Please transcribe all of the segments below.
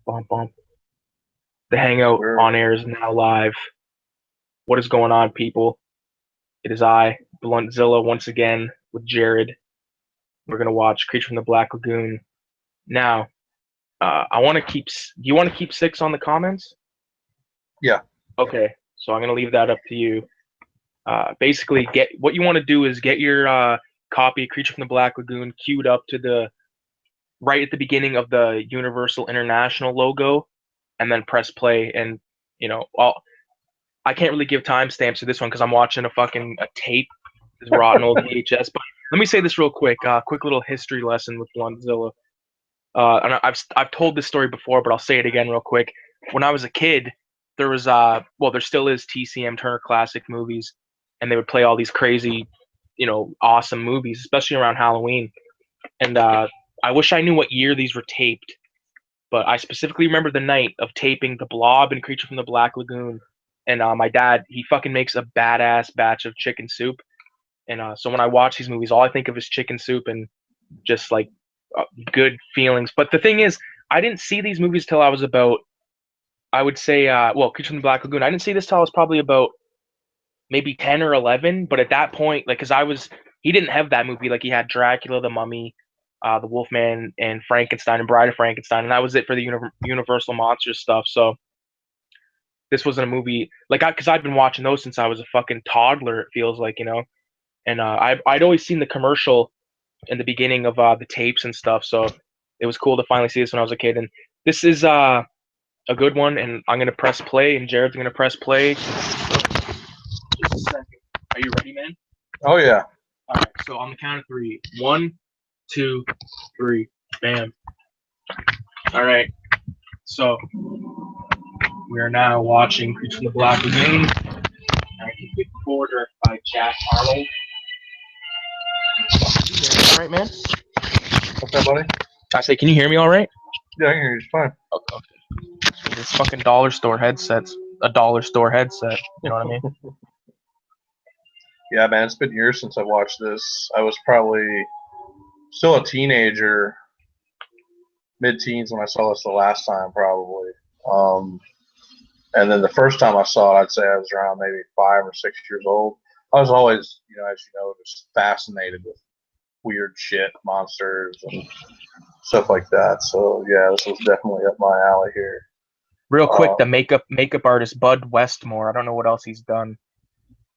Bum, bum. The Hangout on air is now live. What is going on, people? It is I, Bluntzilla, once again with Jared. We're gonna watch Creature from the Black Lagoon. Now, I want to keep. Do you want to keep 6 on the comments? Yeah. Okay, so I'm gonna leave that up to you. Basically, get what you want to do is get your copy of Creature from the Black Lagoon queued up to the right at the beginning of the Universal International logo, and then press play. And I can't really give timestamps to this one because I'm watching a tape, this rotten old VHS. But let me say this real quick. Quick little history lesson with Bluntzilla. And I've told this story before, but I'll say it again real quick. When I was a kid, there was there still is TCM Turner Classic Movies, and they would play all these crazy, awesome movies, especially around Halloween. And I wish I knew what year these were taped, but I specifically remember the night of taping The Blob and Creature from the Black Lagoon. And my dad, he fucking makes a badass batch of chicken soup. And so when I watch these movies, all I think of is chicken soup and just like good feelings. But the thing is, I didn't see these movies till I was about, I would say, Creature from the Black Lagoon. I didn't see this till I was probably about maybe 10 or 11. But at that point, like, he didn't have that movie. Like, he had Dracula, the Mummy, the Wolfman, and Frankenstein, and Bride of Frankenstein. And that was it for the Universal Monsters stuff. So this wasn't a movie because I've been watching those since I was a fucking toddler. It feels like, and I'd always seen the commercial in the beginning of the tapes and stuff. So it was cool to finally see this when I was a kid. And this is a good one. And I'm gonna press play, and Jared's gonna press play. Just a second. Are you ready, man? Oh yeah. All right. So on the count of 3, 1, 2, 3, bam. All right. So we are now watching Creature from the Black Lagoon. 1954, directed by Jack Arnold. All right, man. What's up, buddy? I say, can you hear me all right? Yeah, I can hear you. It's fine. Okay. This fucking dollar store headset's a dollar store headset. You know what I mean? Yeah, man. It's been years since I watched this. I was probably still a teenager, mid-teens when I saw this the last time, probably. And then the first time I saw it, I'd say I was around maybe 5 or 6 years old. I was always, as you know, just fascinated with weird shit, monsters, and stuff like that. So yeah, this was definitely up my alley here. Real quick, the makeup artist Bud Westmore. I don't know what else he's done,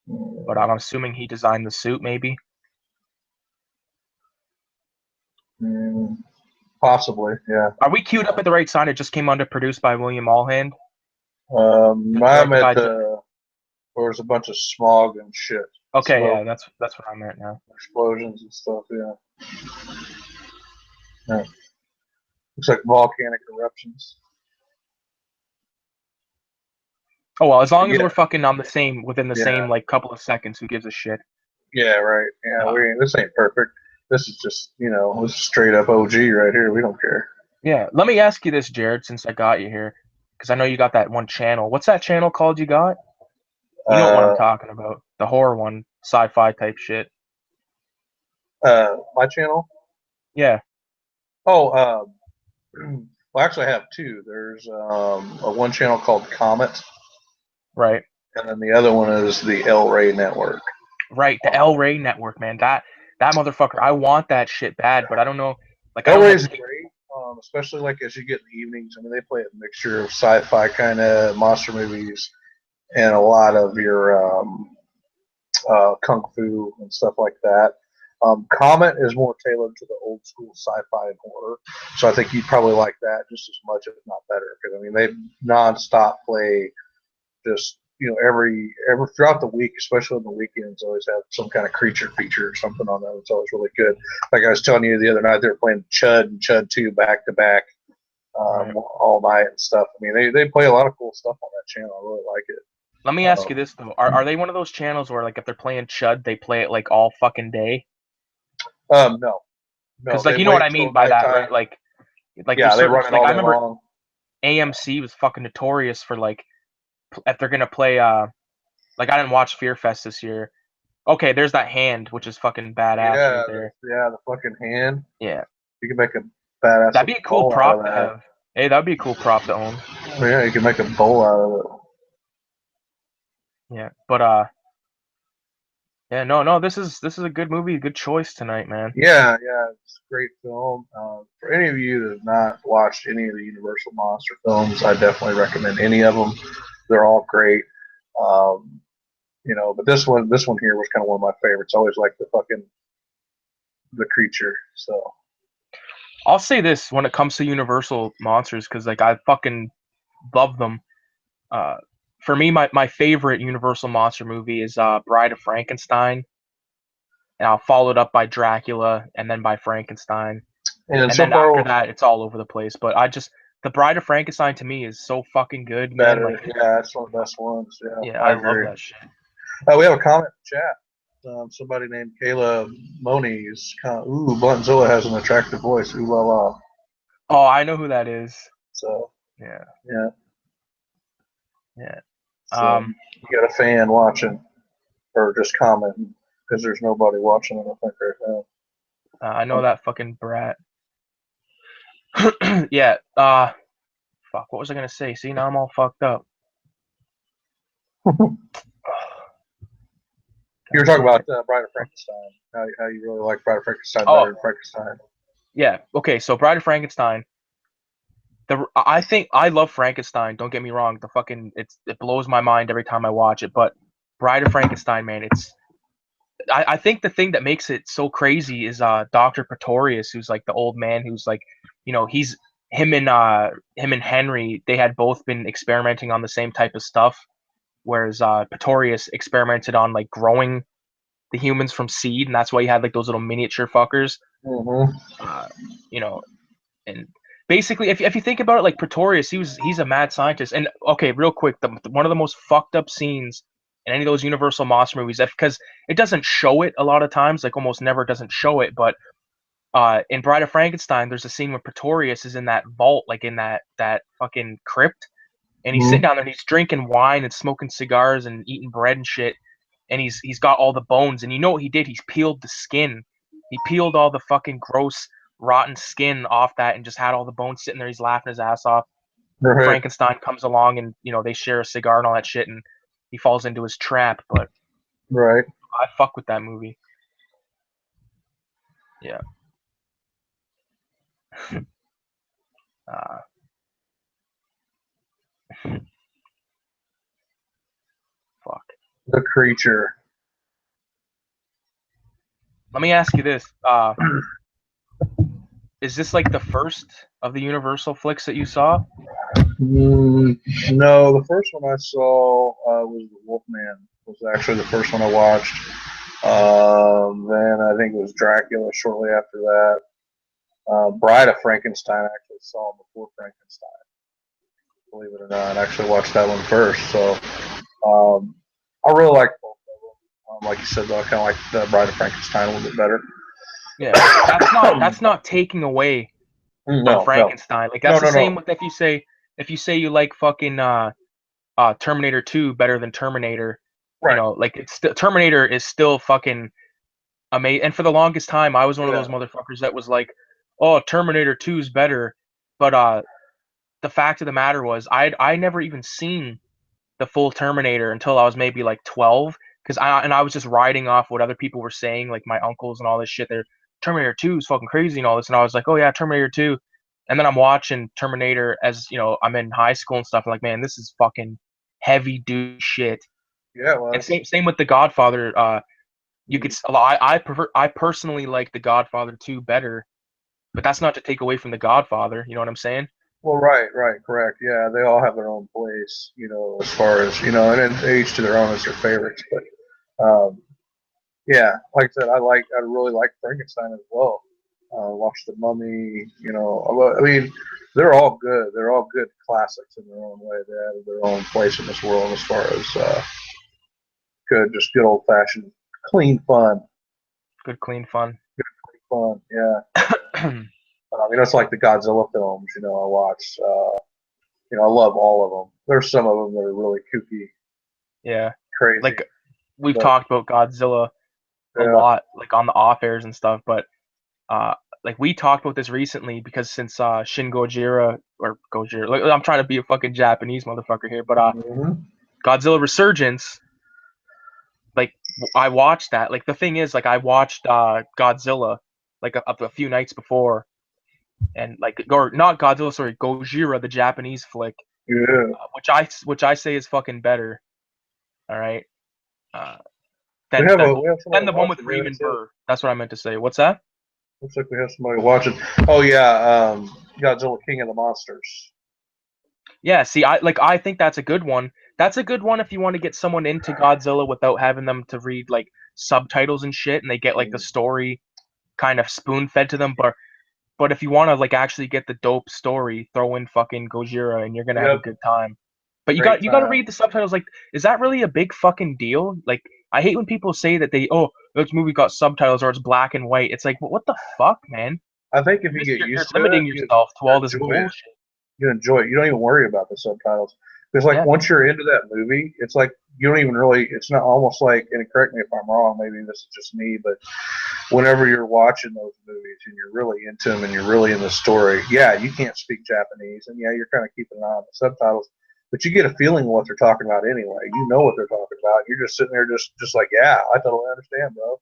but I'm assuming he designed the suit, maybe. Possibly, yeah. Are we queued up at the right side? It just came under produced by William Allhand. I'm at where there's a bunch of smog and shit. Okay, smoke, yeah, that's what I'm at now. Explosions and stuff, yeah. Looks like volcanic eruptions. Oh well, as long as we're fucking on within the same like couple of seconds, who gives a shit? Yeah, right. Yeah, this ain't perfect. This is just, this is straight up OG right here. We don't care. Yeah, let me ask you this, Jared, since I got you here, because I know you got that one channel. What's that channel called you got? You know what I'm talking about. The horror one, sci-fi type shit. My channel? Yeah. Oh, well, actually, I have 2. There's a one channel called Comet. Right. And then the other one is the El Rey Network. Right, the El Rey Network, man. That motherfucker. I want that shit bad, but I don't know. Like, El Rey's great, especially like as you get in the evenings. I mean, they play a mixture of sci-fi kind of monster movies and a lot of your kung fu and stuff like that. Comet is more tailored to the old school sci-fi and horror, so I think you'd probably like that just as much, if not better. Because I mean, they nonstop play just every throughout the week, especially on the weekends, always have some kind of creature feature or something on that. It's always really good. Like I was telling you the other night, they were playing Chud and Chud 2 back to back all night and stuff. I mean, they play a lot of cool stuff on that channel. I really like it. Let me ask you this though: Are they one of those channels where like if they're playing Chud, they play it like all fucking day? No. Because like you know what I mean by that, right? Like yeah, they run it all I day remember long. AMC was fucking notorious for like if they're gonna play like I didn't watch Fear Fest this year. Okay, there's that hand, which is fucking badass right there. Yeah, the fucking hand. Yeah. You can make a badass. That'd be a cool prop to have. Hey, that'd be a cool prop to own. Oh, yeah, you can make a bowl out of it. Yeah, but yeah, no, this is a good movie, good choice tonight, man. Yeah, yeah, it's a great film. For any of you that have not watched any of the Universal monster films, I definitely recommend any of them. They're all great. Um, but this one here was kind of one of my favorites. I always like the creature. So I'll say this when it comes to Universal monsters, because like I fucking love them. Uh, for me, my favorite Universal monster movie is Bride of Frankenstein, and I'll follow it up by Dracula, and then by Frankenstein, and and so then after far that, it's all over the place. But the Bride of Frankenstein to me is so fucking good, man. better. Like, Yeah, that's one of the best ones. Yeah, yeah, I I love agree. that shit. We have a comment in the chat. Somebody named Kayla Moni is kind of, ooh, Bluntzilla has an attractive voice. Ooh la la. Oh, I know who that is. So Yeah, yeah, yeah. so you got a fan watching or just commenting because there's nobody watching. I don't think right now. I know that fucking brat. Yeah. Fuck. What was I gonna say? See, now I'm all fucked up. You were talking about Bride of Frankenstein. How you really like Bride of Frankenstein Oh, better than Frankenstein. yeah. Okay. So, Bride of Frankenstein. I think I love Frankenstein. Don't get me wrong. It blows my mind every time I watch it. But Bride of Frankenstein, man, I think the thing that makes it so crazy is Dr. Pretorius, who's like the old man who's like, he's him and Henry, they had both been experimenting on the same type of stuff, whereas Pretorius experimented on like growing the humans from seed, and that's why he had like those little miniature fuckers. Mm-hmm. Uh, you know, and basically, if you think about it, like Pretorius, he's a mad scientist. And okay, real quick, one of the most fucked up scenes in any of those Universal monster movies, because it doesn't show it a lot of times, like almost never doesn't show it, but in Bride of Frankenstein, there's a scene where Pretorius is in that vault, like in that fucking crypt, and he's sitting Mm-hmm. down there and he's drinking wine and smoking cigars and eating bread and shit, and he's got all the bones, and you know what he did? He's peeled the skin. He peeled all the fucking gross, rotten skin off that, and just had all the bones sitting there. He's laughing his ass off. Right. Frankenstein comes along, and they share a cigar and all that shit, and he falls into his trap. But Right. I fuck with that movie. Yeah. Uh, Fuck. The creature. Let me ask you this: is this like the first of the Universal flicks that you saw? No, the first one I saw was The Wolfman. Was actually the first one I watched. Then I think it was Dracula shortly after that. Bride of Frankenstein I actually saw before Frankenstein. Believe it or not, I actually watched that one first. So I really like both of them. Like you said, though, I kind of like the Bride of Frankenstein a little bit better. Yeah, that's not taking away from No, no, Frankenstein. Like no, that's the no, same no. with if you say you like fucking Terminator 2 better than Terminator, Right. like Terminator is still fucking amazing. And for the longest time, I was one of Yeah. those motherfuckers that was like, "Oh, Terminator 2 is better." But the fact of the matter was, I never even seen the full Terminator until I was maybe like 12, because I was just riding off what other people were saying, like my uncles and all this shit. They're Terminator 2 is fucking crazy and all this, and I was like, oh yeah, Terminator 2. And then I'm watching Terminator as I'm in high school and stuff. I'm like, man, this is fucking heavy dude shit. Yeah, it And was. same with The Godfather. You could I personally like The Godfather 2 better, but that's not to take away from The Godfather. You know what I'm saying? Well, right, right, correct. Yeah, they all have their own place, as far as, and then each to their own as their favorites. But yeah, like I said, I really like Frankenstein as well. Watch The Mummy, I mean, they're all good. They're all good classics in their own way. They have their own place in this world as far as just good old fashioned, clean fun. Good, clean fun. Fun, yeah. It's like the Godzilla films, I watch. I love all of them. There's some of them that are really kooky, Yeah. crazy, Like we've but talked about Godzilla a yeah, lot, like on the off airs and stuff. But like we talked about this recently because since Shin Gojira or Gojira, like, I'm trying to be a fucking Japanese motherfucker here, but Mhm. Godzilla Resurgence, like I watched that. Like the thing is, like I watched Godzilla like a few nights before, and like or not Godzilla, sorry, Gojira, the Japanese flick, Yeah. which I say is fucking better. All right, uh, We than have than a we have than somebody the one with watching. Yeah, Freeman that's it. Burr. That's what I meant to say. What's that? Looks like we have somebody watching. Oh yeah, Godzilla King of the Monsters. Yeah, see, I think that's a good one. That's a good one if you want to get someone into Godzilla without having them to read like subtitles and shit, and they get like the Mm. story kind of spoon fed to them. But if you want to like actually get the dope story, throw in fucking Gojira, and you're gonna have a Yep, good time. But you great got to time. read the subtitles. Like, is that really a big fucking deal? Like, I hate when people say that this movie got subtitles or it's black and white. It's like, what the fuck, man? I think if you get You're used to it, limiting yourself to you all this enjoy it. bullshit. You enjoy it. You don't even worry about the subtitles because, like, Yeah, once you're into that movie, it's like you don't even really. It's not almost like. And correct me if I'm wrong. Maybe this is just me, but whenever you're watching those movies and you're really into them and you're really in the story, yeah, you can't speak Japanese, and yeah, you're kind of keeping an eye on the subtitles, but you get a feeling of what they're talking about anyway. You know what they're talking about. You're just sitting there, just like, yeah, I totally understand, bro.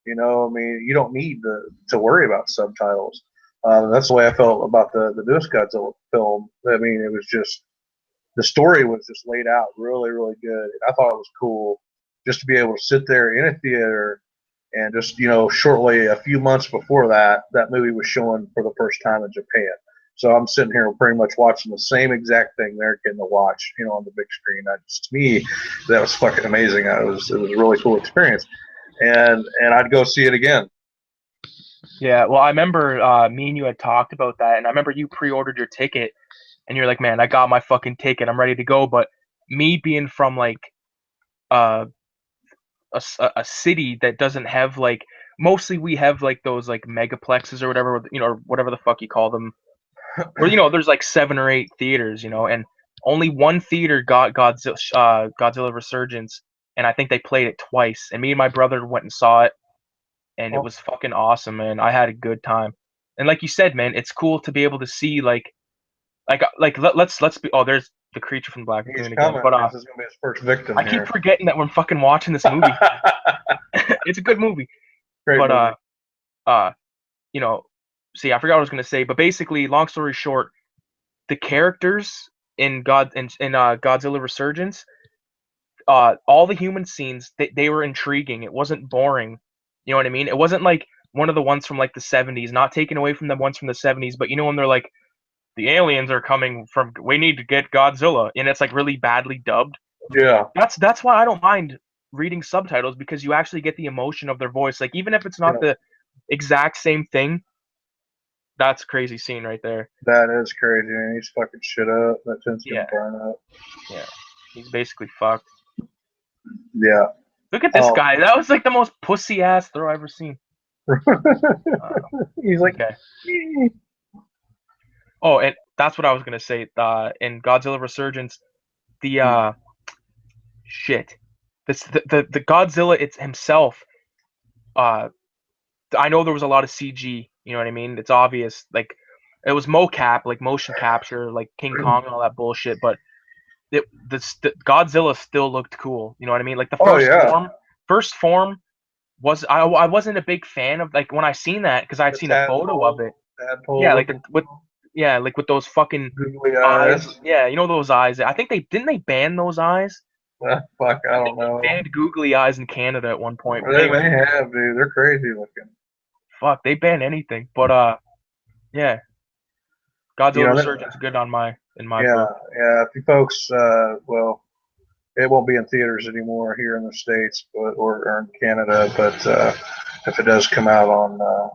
I mean, you don't need to worry about subtitles. That's the way I felt about the newest Godzilla film. I mean, it was just the story was just laid out really, really good. And I thought it was cool just to be able to sit there in a theater and just, shortly a few months before that, that movie was showing for the first time in Japan. So I'm sitting here pretty much watching the same exact thing they're getting to watch, on the big screen. To me, that was fucking amazing. It was a really cool experience, and I'd go see it again. yeah. Well, I remember me and you had talked about that, and I remember you pre-ordered your ticket, and you're like, man, I got my fucking ticket, I'm ready to go. But me being from like uh, a city that doesn't have like mostly we have like those like megaplexes or whatever, or whatever the fuck you call them, where there's like 7 or 8 theaters, and only one theater got Godzilla Resurgence, and I think they played it twice. And me and my brother went and saw it, and it Well, was fucking awesome, man. I had a good time. And like you said, man, it's cool to be able to see let's be. Oh, there's the creature from Black he's Lagoon again. coming. But This is gonna be his first victim I keep here. forgetting that we're fucking watching this movie. It's a good movie. Great But movie. uh, you know, see, I forgot what I was gonna say. But basically, long story short, the characters in Godzilla Resurgence, all the human scenes, they were intriguing. It wasn't boring. You know what I mean? It wasn't like one of the ones from like the 70s, not taken away from the ones from the 70s, but when they're like, the aliens are coming from, we need to get Godzilla, and it's like really badly dubbed. Yeah. That's why I don't mind reading subtitles, because you actually get the emotion of their voice. Like even if it's not Yeah. the exact same thing, that's a crazy scene right there. That is crazy, man. He's fucking shit up. That tent's gonna Yeah, burn up. yeah. He's basically fucked. Yeah. Look at this Oh. guy. That was like the most pussy ass throw I've ever seen. Uh, He's like, okay. Oh, and that's what I was gonna say. In Godzilla Resurgence, the shit, the Godzilla it's himself. Uh, I know there was a lot of CG. You know what I mean? It's obvious. Like it was mocap, like motion capture, like King Kong and all that bullshit. But the Godzilla still looked cool. You know what I mean? Like the oh yeah, first form was I wasn't a big fan of, like when I seen that, because I'd the seen a photo of it. tadpole Yeah, like looking with those fucking googly eyes. eyes. Yeah, those eyes. I think they ban those eyes. Fuck, I I don't think they know. banned googly eyes in Canada at one point. But They anyways, may have, dude. They're crazy looking. fuck, they ban anything. But yeah, You Godzilla know, Resurgence good in my yeah, book. yeah. If you folks, well, it won't be in theaters anymore here in the states, or in Canada. But if it does come out on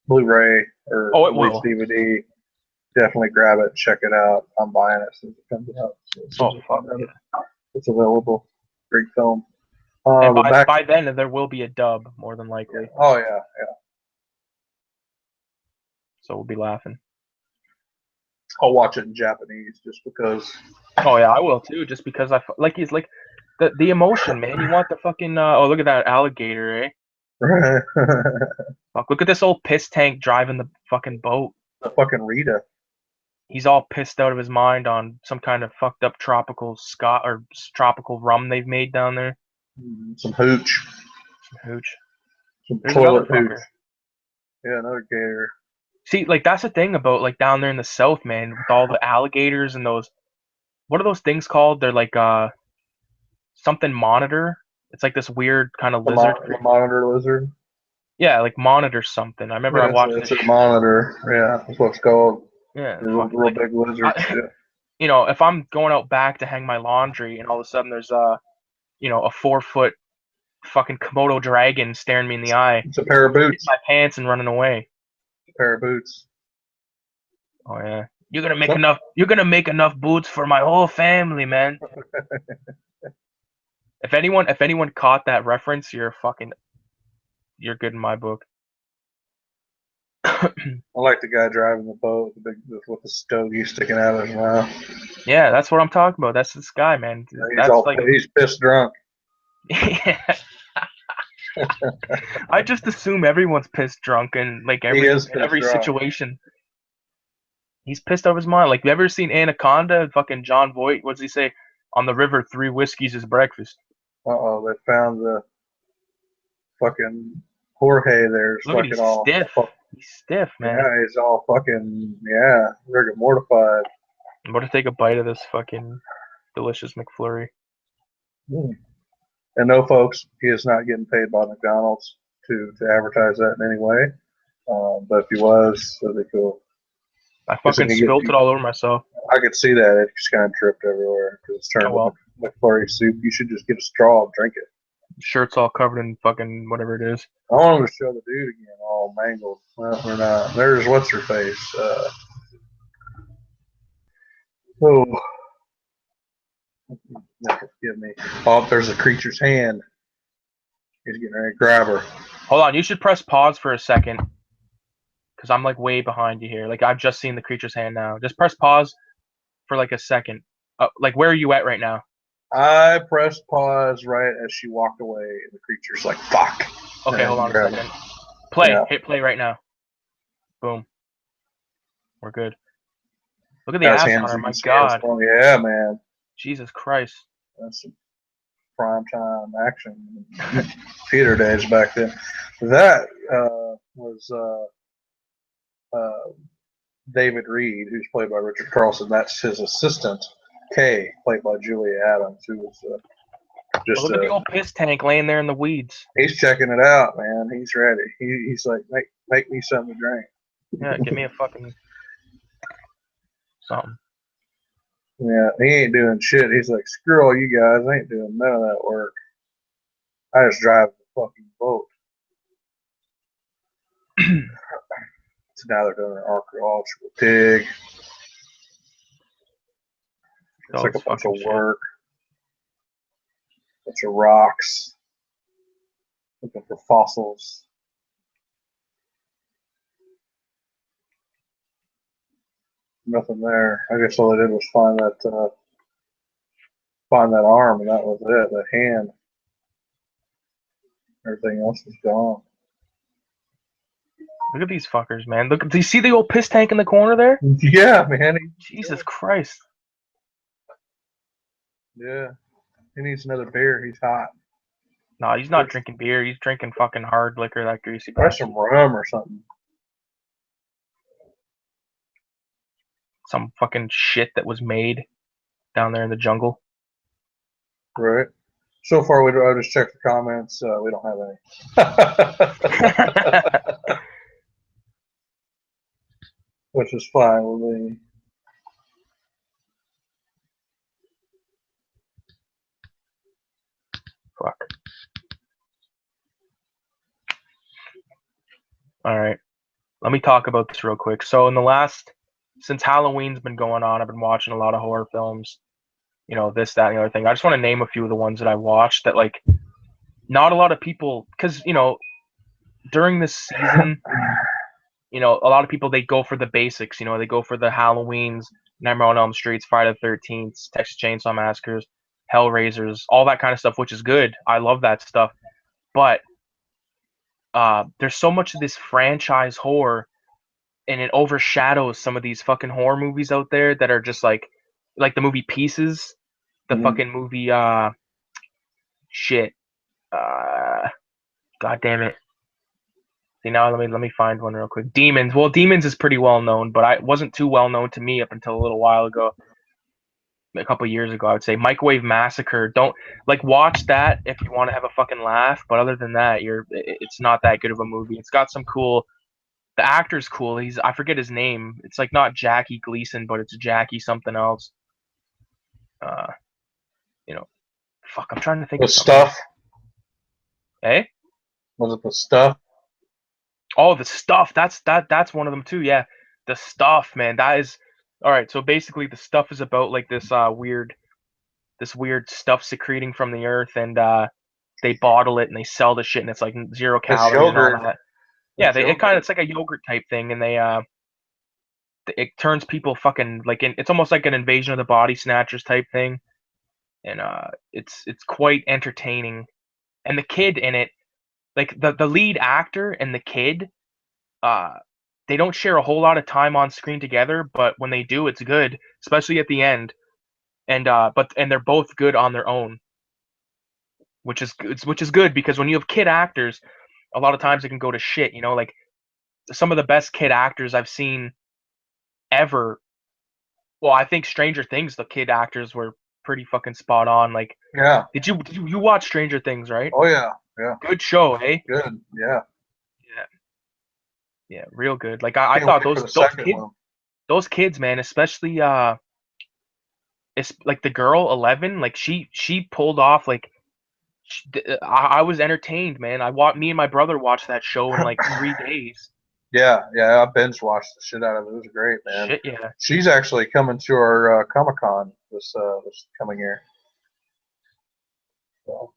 Blu-ray or Oh, it at least will. DVD, definitely grab it, check it out. I'm buying it as soon as it comes out. So as soon Oh as I fuck find yeah. out it's available. Great film. And But back, by then there will be a dub, more than yeah. likely. Oh yeah, yeah. So we'll be laughing. I'll watch it in Japanese just because. Oh yeah, I will too. Just because like he's like the emotion, man. You want the fucking oh, look at that alligator, eh? Right. Fuck, look at this old piss tank driving the fucking boat. The fucking Rita. He's all pissed out of his mind on some kind of fucked up tropical Scot or tropical rum they've made down there. Some hooch. Some hooch. Some There's another toilet hooch. fucker. Yeah, another gator. See, like that's the thing about like down there in the south, man, with all the alligators and those. What are those things called? They're like something monitor. It's like this weird kind of lizard. The monitor lizard. Yeah, like monitor something. I remember I Yeah, watched it's this. a monitor. Yeah, that's what it's called. Yeah, Real, fuck, real like big lizards. I, Yeah. you know, if I'm going out back to hang my laundry and all of a sudden there's a 4 foot fucking Komodo dragon staring me in the eye, It's a pair of shitting boots. my pants and running away. A pair of boots. Oh yeah, You're gonna make enough boots for my whole family, man. If anyone caught that reference, you're good in my book. I like the guy driving the boat with the stogie sticking out of his mouth. Yeah, that's what I'm talking about. That's this guy, man. That's like, He's pissed drunk. yeah. I just assume everyone's pissed drunk in like He is pissed every drunk. situation. He's pissed off his mind. Like, you ever seen Anaconda? Fucking John Voight. What does he say? On the river, 3 whiskeys is breakfast. They found the fucking Jorge there's Look at fucking he's all. stiff. He's stiff, man. Yeah, he's all fucking rigor mortified. I'm about to take a bite of this fucking delicious McFlurry. Mm. And no, folks, he is not getting paid by McDonald's to advertise that in any way. But if he was, that'd be cool. I fucking spilt it all over myself. I could see that. It just kind of dripped everywhere because it's turned Oh, into McFlurry soup. You should just get a straw and drink it. Shirt's all covered in fucking whatever it is. I want him to show the dude again, all mangled. Well, we're not. There's what's her face. Oh, forgive me. Oh, there's a creature's hand. He's getting ready to grab her. Hold on, you should press pause for a second. Because I'm like way behind you here. Like, I've just seen the creature's hand now. Just press pause for like a second. Like, where are you at right now? I pressed pause right as she walked away, and the creature's like, fuck. Okay, hold on a second. Play. Yeah. Hit play right now. Boom. We're good. Look at the ass on her. My God. Yeah, man. Jesus Christ. That's some prime time action. Theater days back then. That was David Reed, who's played by Richard Carlson. That's his assistant, Kay, played by Julia Adams, who was just. Look at the old piss tank laying there in the weeds. He's checking it out, man. He's ready. He's like, make me something to drink. Yeah, give me a fucking something. Yeah, he ain't doing shit. He's like, screw all you guys. I ain't doing none of that work. I just drive the fucking boat. So now they're doing an archaeological dig. It's like a bunch of work. A bunch of rocks. Looking for fossils. Nothing there. I guess all they did was find that arm, and that was it. That hand. Everything else is gone. Look at these fuckers, man. Look, do you see the old piss tank in the corner there? Yeah, man. Jesus Christ. Yeah. He needs another beer. He's hot. No, he's not drinking beer. He's drinking fucking hard liquor, that greasy bastard. Some rum or something. Some fucking shit that was made down there in the jungle. Right. So far, I just checked the comments. We don't have any. Which is fine with me. Fuck. Alright. Let me talk about this real quick. So since Halloween's been going on, I've been watching a lot of horror films. You know, this, that, and the other thing. I just want to name a few of the ones that I watched that, like, not a lot of people, because, you know, during this season, you know, a lot of people, they go for the basics. You know, they go for the Halloweens, Nightmare on Elm Streets, Friday the 13th, Texas Chainsaw Massacres, Hellraisers, all that kind of stuff, which is good. I love that stuff. But there's so much of this franchise horror, and it overshadows some of these fucking horror movies out there that are just like the movie Pieces, the Mhm. fucking movie shit. Uh, God damn it. See now, let me find one real quick. Demons. Well, Demons is pretty well known, but I wasn't too well known to me up until a little while ago, a couple years ago. I would say Microwave Massacre. Don't like watch that if you want to have a fucking laugh, but other than that, it's not that good of a movie. It's got some cool. The actor's cool. I forget his name. It's like not Jackie Gleason, but it's Jackie something else. Uh, you know, fuck. I'm trying to think The of something. Stuff. Eh? Was it The Stuff? Oh, The Stuff. That's one of them too. Yeah, The Stuff, man. That is all right. So basically, The Stuff is about like this weird stuff secreting from the earth, and they bottle it and they sell the shit, and it's like 0 calories and all Yogurt. that. Yeah, It's they it kind of yogurt. it's like a yogurt type thing, and it turns people fucking like it's almost like an Invasion of the Body Snatchers type thing, and it's quite entertaining. And the kid in it, like the lead actor and the kid, uh, they don't share a whole lot of time on screen together, but when they do, it's good, especially at the end. And they're both good on their own, which is good because when you have kid actors, a lot of times it can go to shit. Like some of the best kid actors I've seen ever. Well, I think Stranger Things, the kid actors were pretty fucking spot on. Like, Yeah. did you watch Stranger Things, right? Oh yeah. Yeah. Good show, hey? Good. Yeah. Yeah, yeah, real good. Like I Can't thought wait for the those second kids one. those kids, man, especially it's like the girl 11, like she pulled off like I was entertained, man. Me and my brother watched that show in like 3 days. Yeah. Yeah. I binge watched the shit out of it. It was great, man. Shit, yeah. She's actually coming to our Comic Con this coming year. So.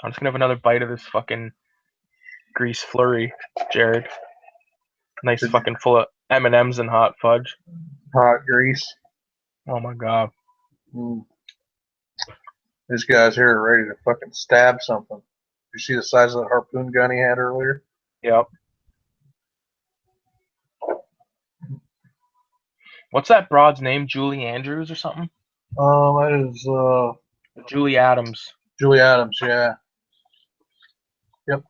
I'm just gonna have another bite of this fucking grease flurry, Jared. Nice Did you fucking full of M&Ms and hot fudge. hot grease? Oh my god. Mm. This guy's here ready to fucking stab something. You see the size of that harpoon gun he had earlier? Yep. What's that broad's name? Julie Andrews or something? That is Julie Adams. Julie Adams. Yeah. Yep.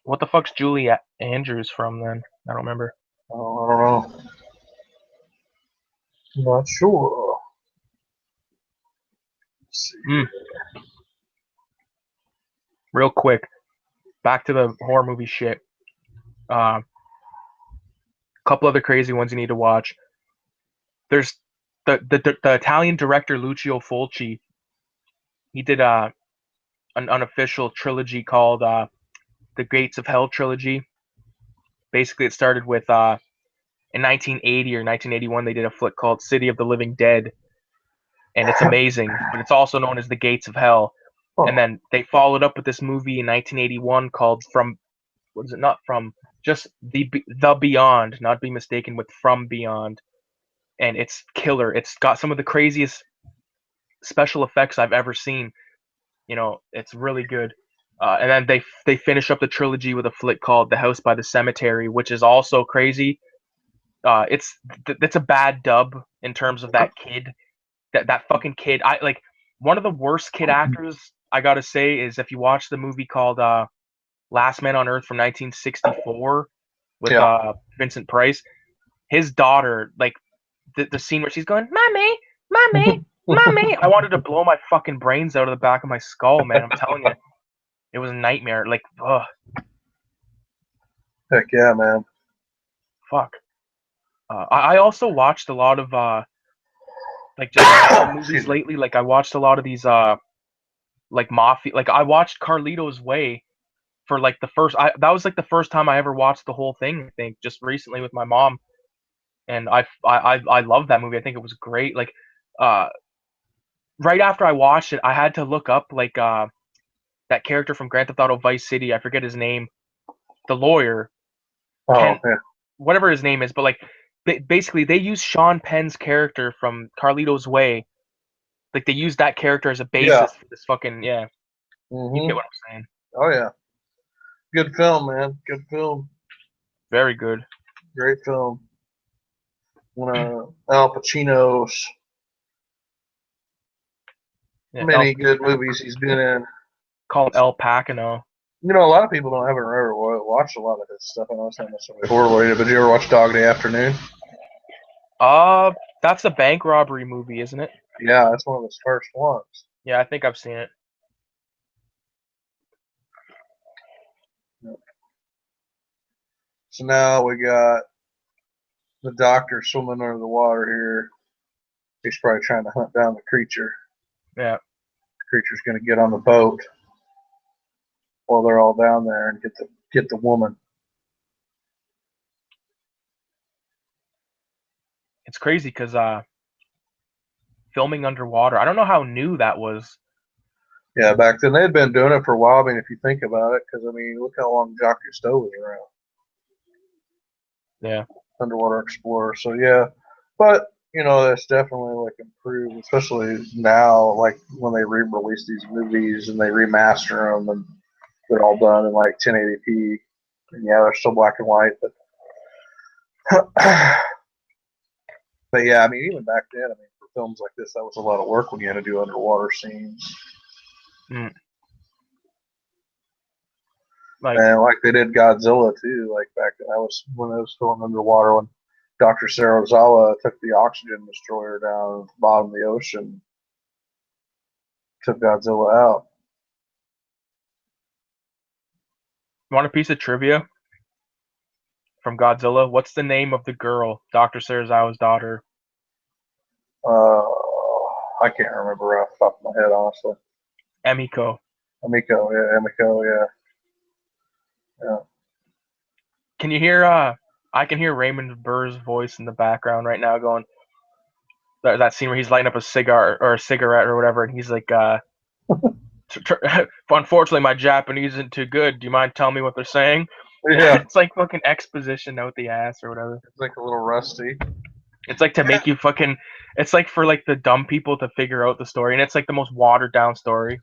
What the fuck's Julie Andrews from then? I don't remember. Oh, I don't know. Not sure. Let's see. Mm. Real quick, back to the horror movie shit. Couple other crazy ones you need to watch. There's the Italian director Lucio Fulci. He did an unofficial trilogy called the Gates of Hell trilogy. Basically, it started with in 1980 or 1981 they did a flick called City of the Living Dead, and it's amazing. But it's also known as the Gates of Hell. And Oh, then they followed up with this movie in 1981 called From. What is it? Not From. Just the Beyond. Not be mistaken with From Beyond. And it's killer. It's got some of the craziest special effects I've ever seen. It's really good. And then they finish up the trilogy with a flick called The House by the Cemetery, which is also crazy. It's a bad dub in terms of that kid, that fucking kid. I like one of the worst kid actors I gotta say is if you watch the movie called Last Man on Earth from 1964 with yeah. Vincent Price. His daughter, like the scene where she's going, "Mommy, mommy, mommy," I wanted to blow my fucking brains out of the back of my skull, man. I'm telling you, it was a nightmare. Like, ugh, Heck yeah, man. fuck. I also watched a lot of like just action Excuse movies me. lately. Like I watched a lot of these like mafia. Like I watched Carlito's Way for like that was like the first time I ever watched the whole thing. I think just recently with my mom, and I love that movie. I think it was great. Like uh, right after I watched it, I had to look up like that character from Grand Theft Auto Vice City. I forget his name. The lawyer, Oh, Kent, yeah. whatever his name is. But like basically, they use Sean Penn's character from Carlito's Way. Like they use that character as a Yeah. basis for this fucking yeah. You get Hmm. what I'm saying? Oh yeah, good film, man. Good film. Very good. Great film. Al Pacino's Yeah, many good movies he's been in. call him El Pacino. You know, a lot of people don't haven't ever watched a lot of his stuff. I know it's not necessarily horror related, but did you ever watch Dog Day Afternoon? Uh, that's the bank robbery movie, isn't it? Yeah, that's one of his first ones. Yeah, I think I've seen it. So now we got the doctor swimming under the water here. He's probably trying to hunt down the creature. Yeah. The creature's going to get on the boat while they're all down there and get the woman. It's crazy because filming underwater. I don't know how new that was. Yeah, back then they had been doing it for a while. I mean, if you think about it, because I mean, look how long Jacques Cousteau was around, Yeah. underwater explorer. So yeah, but you know, that's definitely like improved, especially now, like when they re-release these movies and they remaster them and they're all done in like 1080p. And yeah, they're still black and white, but but yeah, I mean, even back then, I mean, for films like this, that was a lot of work when you had to do underwater scenes. Mm. Like, And like they did Godzilla too, like back then, that was when it was filmed underwater when Dr. Sarazawa took the oxygen destroyer down at the bottom of the ocean, took Godzilla out. want a piece of trivia from Godzilla? What's the name of the girl, Dr. Serizawa's daughter? Uh, I can't remember off the top of my head, honestly. Emiko. Emiko, yeah. Yeah. Can you hear? I can hear Raymond Burr's voice in the background right now, going that scene where he's lighting up a cigar or a cigarette or whatever, and he's like, "Unfortunately, my Japanese isn't too good. Do you mind telling me what they're saying?" Yeah, It's like fucking exposition out the ass or whatever. it's like a little rusty. It's like to make you fucking. It's like for like the dumb people to figure out the story, and it's like the most watered down story.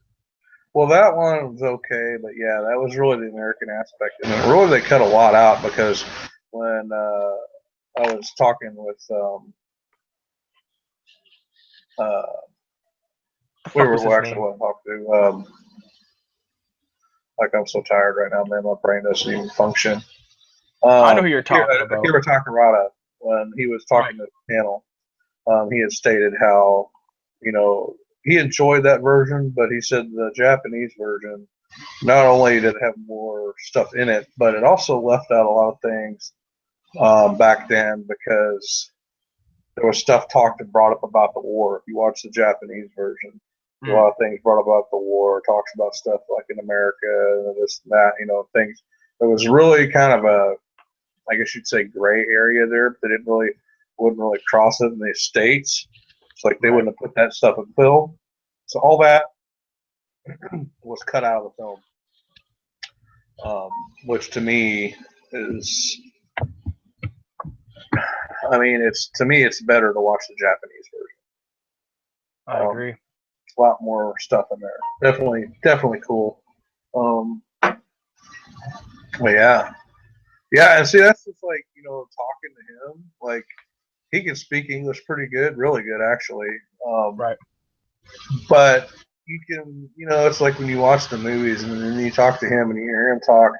Well, that one was okay, but yeah, that was really the American aspect. And really, they cut a lot out because when I was talking with uh, The we fuck was were his well, actually name? what I talked to. Like I'm so tired right now, man. My brain doesn't even function. I know who you're talking about. Akira Takarada, when he was Right. talking to the panel, he had stated how, you know, he enjoyed that version, but he said the Japanese version, not only did it have more stuff in it, but it also left out a lot of things back then because there was stuff talked and brought up about the war. If you watch the Japanese version, a Mm. lot of things brought up about the war, talks about stuff like in America and this and that, you know, things. It was really kind of a, I guess you'd say, gray area there, but they wouldn't really cross it in the States. It's like they Right. wouldn't have put that stuff in film. So all that was cut out of the film, which to me is, I mean, it's to me it's better to watch the Japanese I version. agree. A lot more stuff in there. Definitely cool. But yeah, and see that's just like talking to him, like he can speak English pretty good, really good actually. Right. But you can, it's like when you watch the movies and then you talk to him and you hear him talk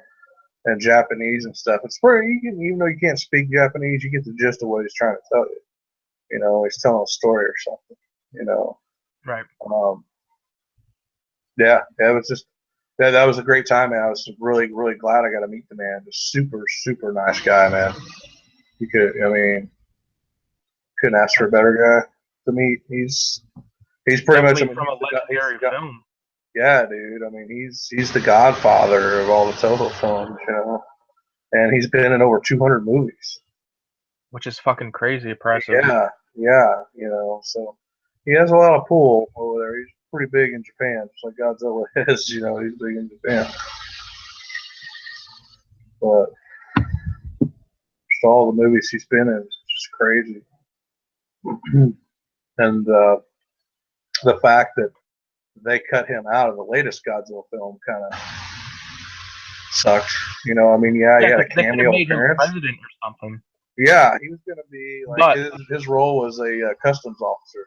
in Japanese and stuff. It's pretty. You can, even though you can't speak Japanese, you get the gist of what he's trying to tell you. He's telling a story or something. Right. Um, yeah, it was just that was a great time, man. I was really, really glad I got to meet the man. Just super, super nice guy, man. You could, I mean, couldn't ask for a better guy to meet. He's pretty much. I Definitely mean, from a he's legendary the guy. film, Yeah, dude. I mean, he's the godfather of all the Toho films, and he's been in over 200 movies. which is fucking crazy impressive. Yeah, yeah, so he has a lot of pull over there. He's pretty big in Japan, just like Godzilla is. He's big in Japan. But just all the movies he's been in is just crazy. And the fact that they cut him out of the latest Godzilla film. Kind of sucked. You know, I mean, yeah, he Yeah, had a because they could have cameo made him appearance. president or something. Yeah, he was going to be like But his role was a customs officer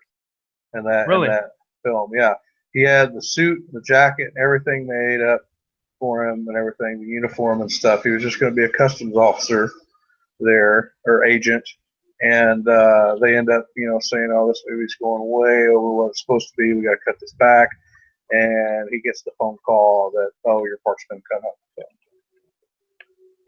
in really, that film. Yeah, he had the suit, the jacket, everything made up for him and everything, the uniform and stuff. He was just going to be a customs officer there or agent, and they end up, saying, "Oh, this movie's going way over what it's supposed to be. We got to cut this back." And he gets the phone call that, "Oh, your part's been cut off."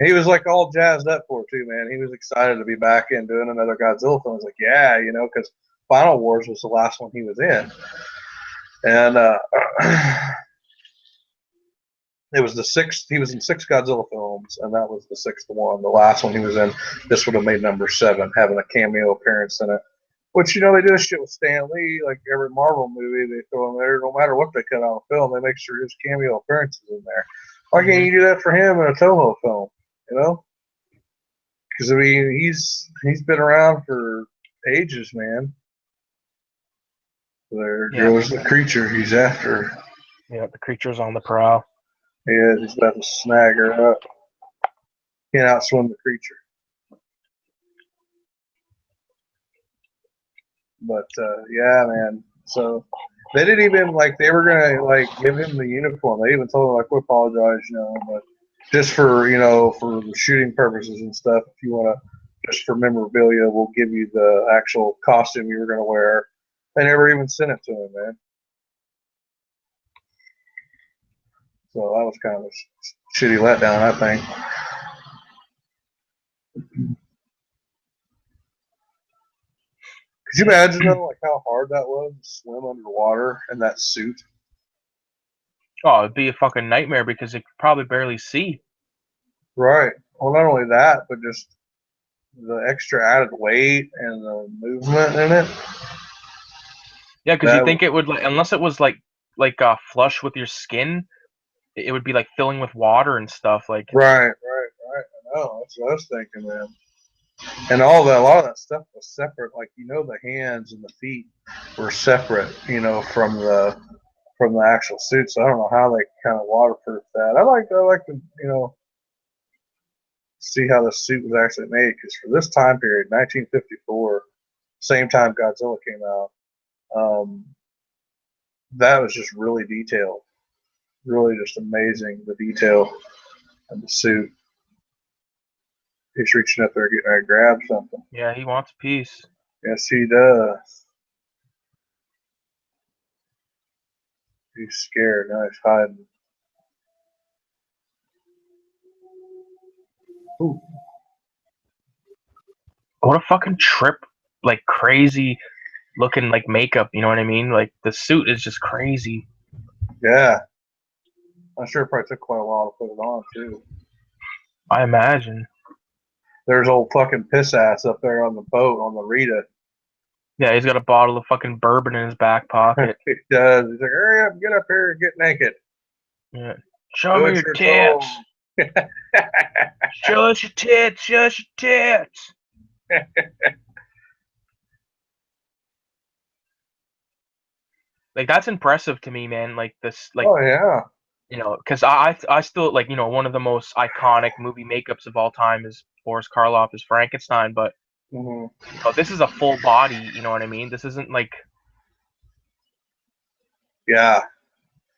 He was like all jazzed up for it too, man. He was excited to be back in doing another Godzilla film. He's like, yeah, because Final Wars was the last one he was in, and it was the sixth. He was in 6 Godzilla films, and that was the 6th one. The last one he was in, this would have made number 7, having a cameo appearance in it. Which, they do this shit with Stan Lee. Like every Marvel movie, they throw him there. No matter what they cut out of film, they make sure his cameo appearance is in there. Why can't you do that for him in a Toho film? Because I mean, he's been around for ages, man. There goes the creature he's after. yeah, the creature's on the prowl. Yeah, he's about to snag her up. Can't outswim the creature. But yeah, man. So they didn't even they were gonna give him the uniform. They even told him we apologize, but just for for the shooting purposes and stuff. If you want to, just for memorabilia, we'll give you the actual costume you were gonna wear. They never even sent it to him, man. So that was kind of a shitty letdown, I think. Could you imagine though, how hard that was to swim underwater in that suit? Oh, it'd be a fucking nightmare because it could probably barely see. Right. Well, not only that, but just the extra added weight and the movement in it. Yeah, because you think it would, unless it was like flush with your skin, it would be like filling with water and stuff. Like Right. I know. That's what I was thinking, man. And a lot of that stuff was separate. The hands and the feet were separate, from the actual suit. So I don't know how they kind of waterproof that. I like to, see how the suit was actually made, because for this time period, 1954, same time Godzilla came out, that was just really detailed, really just amazing, the detail of the suit. He's reaching up there, getting ready to grab something. yeah, he wants peace. Yes, he does. He's scared. Now he's hiding. Ooh. What a fucking trip! Like crazy looking makeup. You know what I mean? Like the suit is just crazy. Yeah. I'm sure it probably took quite a while to put it on, too. I imagine. There's old fucking piss ass up there on the boat on the Rita. Yeah, he's got a bottle of fucking bourbon in his back pocket. He does. He's like, hurry up, get up here and get naked. Yeah. Show me your tits. Show us your tits. Show us your tits. That's impressive to me, man. Oh yeah. Because I still one of the most iconic movie makeups of all time is Boris Karloff's Frankenstein, but this is a full body. You know what I mean? This isn't yeah.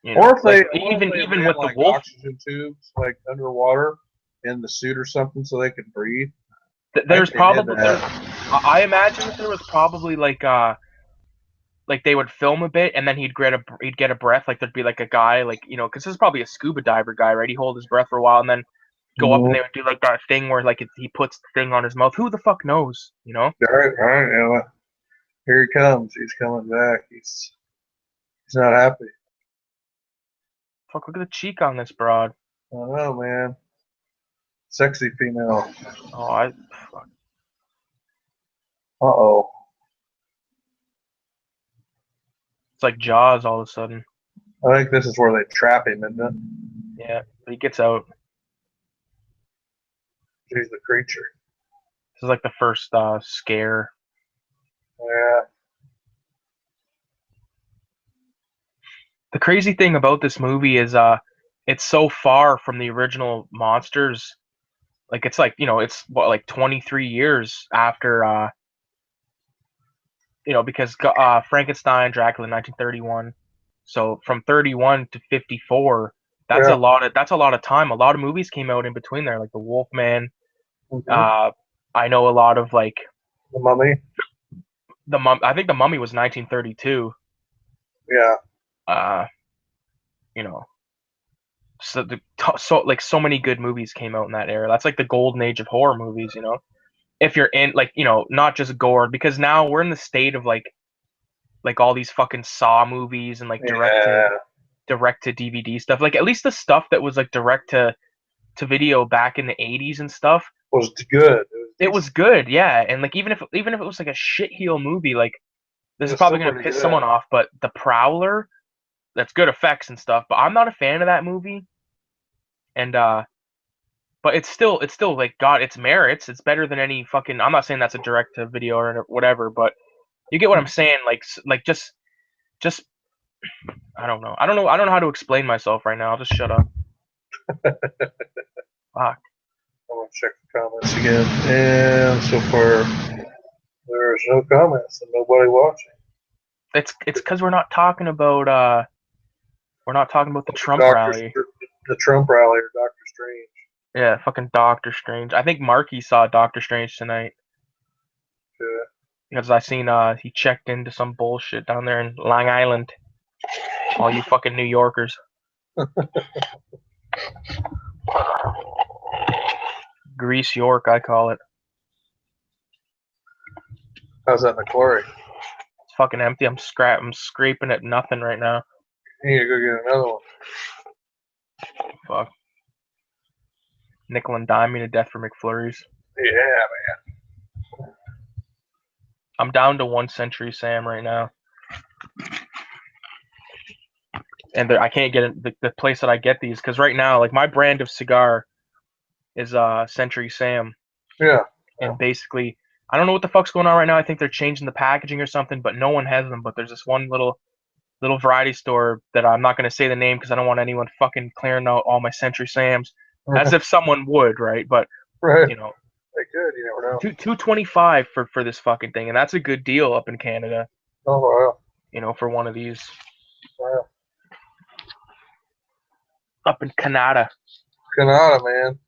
Or if they even with the wolf oxygen tubes underwater in the suit or something so they could breathe. There's probably I imagine that there was probably they would film a bit and then he'd get a breath, there'd be a guy because this is probably a scuba diver guy, right? He hold his breath for a while and then go up and they would do that thing where he puts the thing on his mouth. Who the fuck knows, All right. Here he comes. He's coming back. He's not happy. Fuck, look at the cheek on this broad. I know, man. Sexy female. Oh, fuck. Uh-oh. It's like Jaws all of a sudden. I think this is where they trap him, isn't it? Yeah, but he gets out. He's the creature. This is the first scare. Yeah. the crazy thing about this movie is it's so far from the original monsters. Like it's like, it's what, like 23 years after because Frankenstein, Dracula 1931. So from 31 to 54, Yeah. that's a lot of time. A lot of movies came out in between there, like The Wolfman. Hmm. I know a lot of like The Mummy. I think The Mummy was 1932. Yeah. Uh, you know, so like so many good movies came out in that era. That's like the golden age of horror movies. If you're in like not just gore, because now we're in the state of like all these fucking Saw movies and like Yeah. direct to DVD stuff. Like at least the stuff that was like direct to video back in the 80s and stuff. Was good. It was good, yeah. And like even if it was like a shitheel movie, like It this is was still probably gonna pretty piss good. someone off, but The Prowler, that's good effects and stuff. But I'm not a fan of that movie. And but it's still like got its merits. It's better than any fucking. I'm not saying that's a direct to video or whatever, but you get what I'm saying. Like just I don't know how to explain myself right now. I'll just shut up. Fuck. I'm gonna check the comments again, and so far there's no comments and nobody watching. It's because we're not talking about the Trump Doctor, rally. the Trump rally or Doctor Strange. Yeah, fucking Doctor Strange. I think Marky saw Doctor Strange tonight Yeah. because I seen he checked into some bullshit down there in Long Island. All you fucking New Yorkers. Grease York, I call it. How's that McClory? It's fucking empty. I'm scraping at nothing right now. You need to go get another one. Fuck. Nickel and dime me to death for McFlurries. Yeah, man. I'm down to 1 Century Sam right now. And I can't get it, the place that I get these, because right now, like my brand of cigar is Century Sam. Yeah. And basically, I don't know what the fuck's going on right now. I think they're changing the packaging or something, but no one has them. But there's this one little variety store that I'm not going to say the name because I don't want anyone fucking clearing out all my Century Sams, as if someone would, right? But Right. you know, They could. You never know. 225 for this fucking thing, and that's a good deal up in Canada. Oh wow. For one of these. Wow. Up in Canada. Canada, man.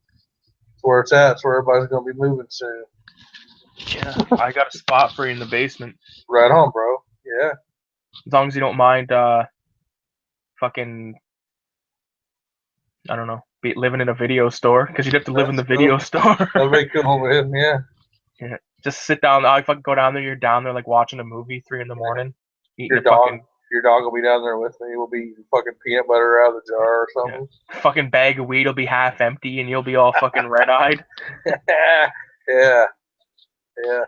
That's where it's at. That's where everybody's gonna be moving soon. Yeah, I got a spot for you in the basement. Right on, bro. Yeah. As long as you don't mind, fucking, I don't know, living in a video store, because you'd have to live in the video store. That'd be cool, man. Yeah. Yeah. Just sit down. I fucking go down there. You're down there like watching a movie, 3 a.m, eating Your dog will be down there with me. We'll be eating fucking peanut butter out of the jar or something. fucking bag of weed will be half empty, and you'll be all fucking red eyed. Yeah. Yeah.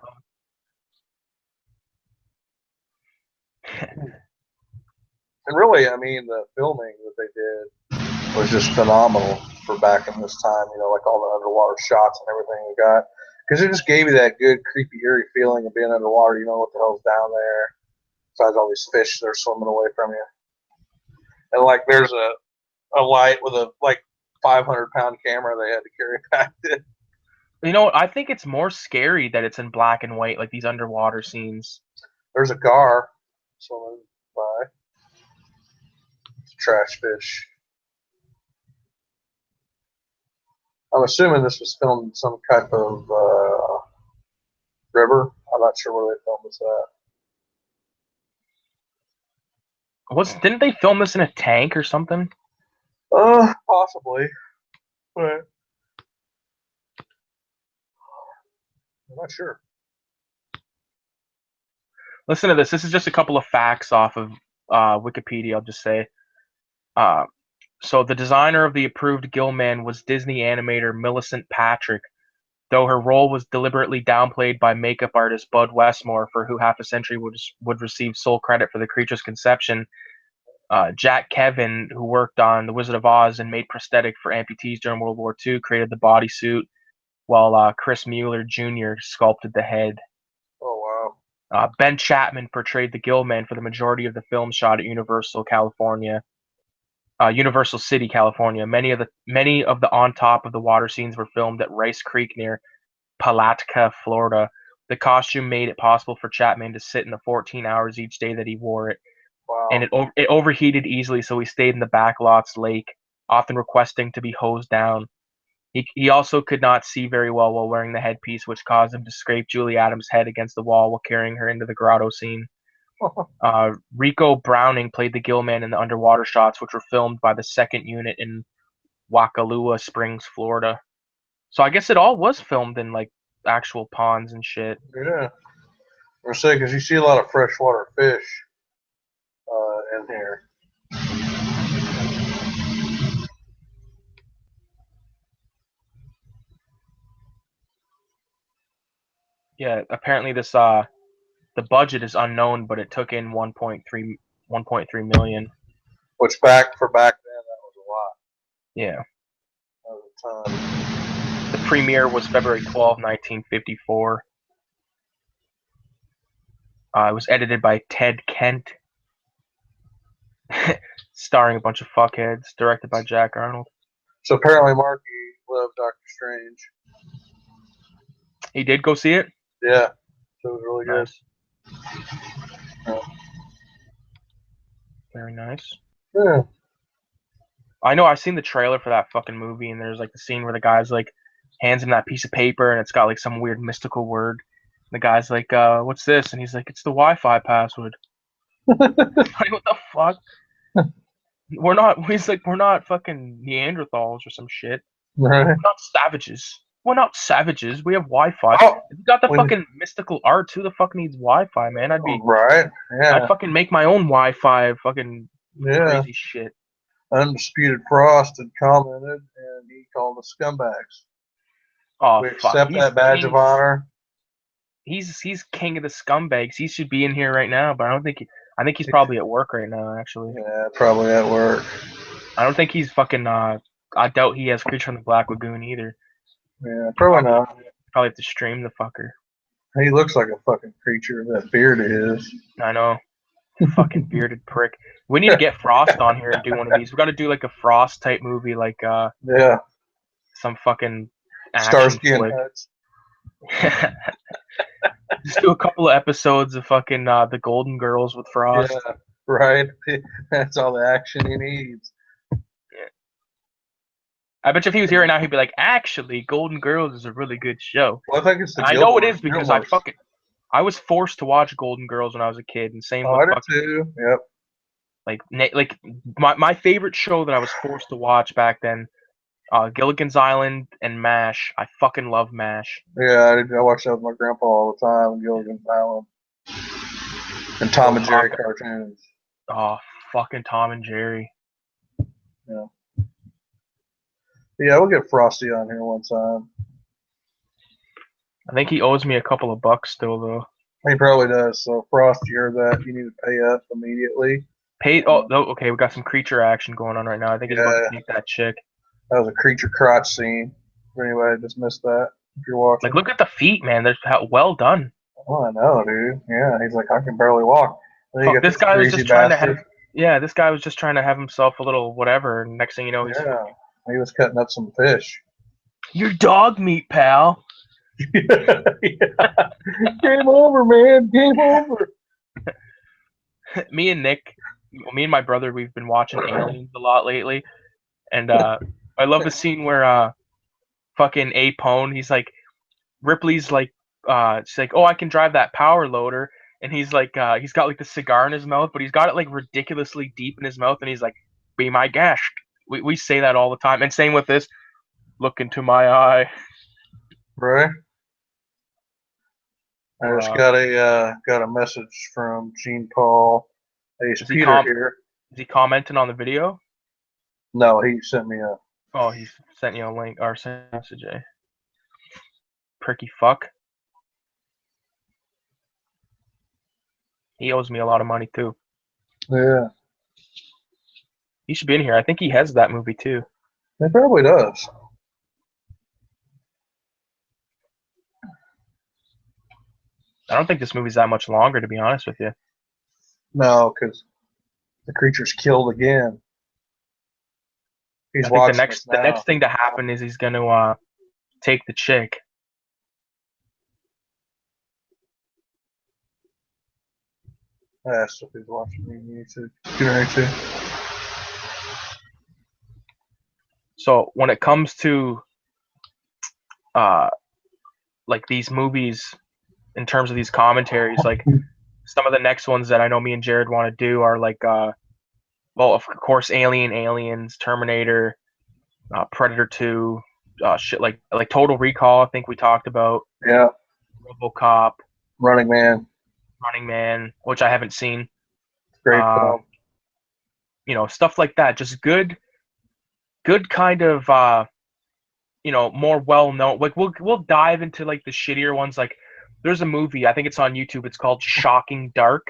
And really, I mean, the filming that they did was just phenomenal for back in this time. Like all the underwater shots and everything we got, because it just gave you that good, creepy, eerie feeling of being underwater. You know what the hell's down there, besides all these fish that are swimming away from you. And like, there's a light with a 500-pound camera they had to carry back then. I think it's more scary that it's in black and white, like these underwater scenes. There's a gar swimming by. Trash fish. I'm assuming this was filmed in some type of river. I'm not sure where they filmed this at. Didn't they film this in a tank or something? Possibly. But I'm not sure. Listen to this. This is just a couple of facts off of Wikipedia, I'll just say. So the designer of the approved Gillman was Disney animator Millicent Patrick, though her role was deliberately downplayed by makeup artist Bud Westmore, for who half a century would receive sole credit for the creature's conception. Jack Kevin, who worked on The Wizard of Oz and made prosthetic for amputees during World War II, created the bodysuit, while Chris Mueller Jr. sculpted the head. Oh, wow. Ben Chapman portrayed the Gillman for the majority of the film shot at Universal City, California. Many of the on top of the water scenes were filmed at Rice Creek near Palatka, Florida. The costume made it possible for Chapman to sit in the 14 hours each day that he wore it, and Wow. it overheated easily, so he stayed in the back lot's lake, often requesting to be hosed down. He also could not see very well while wearing the headpiece, which caused him to scrape Julie Adams' head against the wall while carrying her into the grotto scene. Rico Browning played the Gillman in the underwater shots, which were filmed by the second unit in Wakalua Springs, Florida. So I guess it all was filmed in like actual ponds and shit. Yeah. We're saying because you see a lot of freshwater fish in here. Yeah, apparently the budget is unknown, but it took in 1.3 million. Which back then that was a lot. Yeah. That was a ton. The premiere was February 12, 1954. It was edited by Ted Kent, starring a bunch of fuckheads, directed by Jack Arnold. So apparently Marky loved Doctor Strange. He did go see it? Yeah. So it was really Nice. good. Yeah. Very nice. Yeah. I know I've seen the trailer for that fucking movie, and there's like the scene where the guy's like hands him that piece of paper and it's got like some weird mystical word. The guy's like, what's this? And he's like, it's the Wi-Fi password. Like, what the fuck? He's like, we're not fucking Neanderthals or some shit. Right. We're not savages. We're not savages. We have Wi-Fi. Oh, If you got the fucking mystical arts, who the fuck needs Wi-Fi, man? right. Yeah. I'd fucking make my own Wi-Fi fucking crazy shit. Undisputed Frost had commented, and he called us scumbags. Oh, We fuck. accept that badge of honor. He's king of the scumbags. He should be in here right now, but I think he's probably at work right now, actually. Yeah, probably at work. I don't think he's fucking I doubt he has Creature from the Black Lagoon either. Yeah, probably not. Probably have to stream the fucker. He looks like a fucking creature, that beard of his. I know. Fucking bearded prick. We need to get Frost on here and do one of these. We got to do like a Frost type movie, like yeah, some fucking Starsky and flick. Hutch. Just do a couple of episodes of fucking the Golden Girls with Frost. Yeah, right. That's all the action he needs. Yeah. I bet you if he was here right now, he'd be like, "Actually, Golden Girls is a really good show." Well, I think it's I know it is because I was forced to watch Golden Girls when I was a kid, and same with fucking, too. Yep. Like my favorite show that I was forced to watch back then, Gilligan's Island and MASH. I fucking love MASH. Yeah, I watched that with my grandpa all the time. Gilligan's Island and Tom and Jerry cartoons. Oh, fucking Tom and Jerry. Yeah. Yeah, we'll get Frosty on here one time. I think he owes me a couple of bucks still, though. He probably does. So, Frost, you heard that. You need to pay up immediately. Okay, we got some creature action going on right now. I think he's about to take that chick. That was a creature crotch scene. For anybody just missed that, if you're watching. Like, look at the feet, man. They're well done. Oh, I know, dude. Yeah, he's like, I can barely walk. Fuck, this guy was just trying to have. Yeah, this guy was just trying to have himself a little whatever. And next thing you know, he was cutting up some fish. Your dog meat, pal. Yeah. Game over, man. Game over. Me and my brother, we've been watching Aliens a lot lately, and I love the scene where fucking Apone, he's like, Ripley's like, it's like, oh, I can drive that power loader, and he's like, he's got like the cigar in his mouth, but he's got it like ridiculously deep in his mouth, and he's like, be my guest. We say that all the time, and same with this, look into my eye. Right. I just got a message from Gene Paul. Hey, it's Peter here. Is he commenting on the video? No, he sent me a. Oh, he sent you a link or sent a message. Pricky fuck. He owes me a lot of money too. Yeah. He should be in here. I think he has that movie too. He probably does. I don't think this movie's that much longer, to be honest with you. No, because the creature's killed again. He's I think the watching next us now. thing to happen is he's gonna take the chick. I asked if he's watching me. You said, "Get ready to." So when it comes to like these movies, in terms of these commentaries, like some of the next ones that I know me and Jared want to do are like well, of course, Aliens, Terminator, Predator 2, shit like Total Recall. I think we talked about Yeah, RoboCop, Running Man. Running Man, which I haven't seen. Great film. You know, stuff like that. Just good kind of you know, more well known. Like we'll dive into like the shittier ones. Like there's a movie, I think it's on YouTube. It's called Shocking Dark.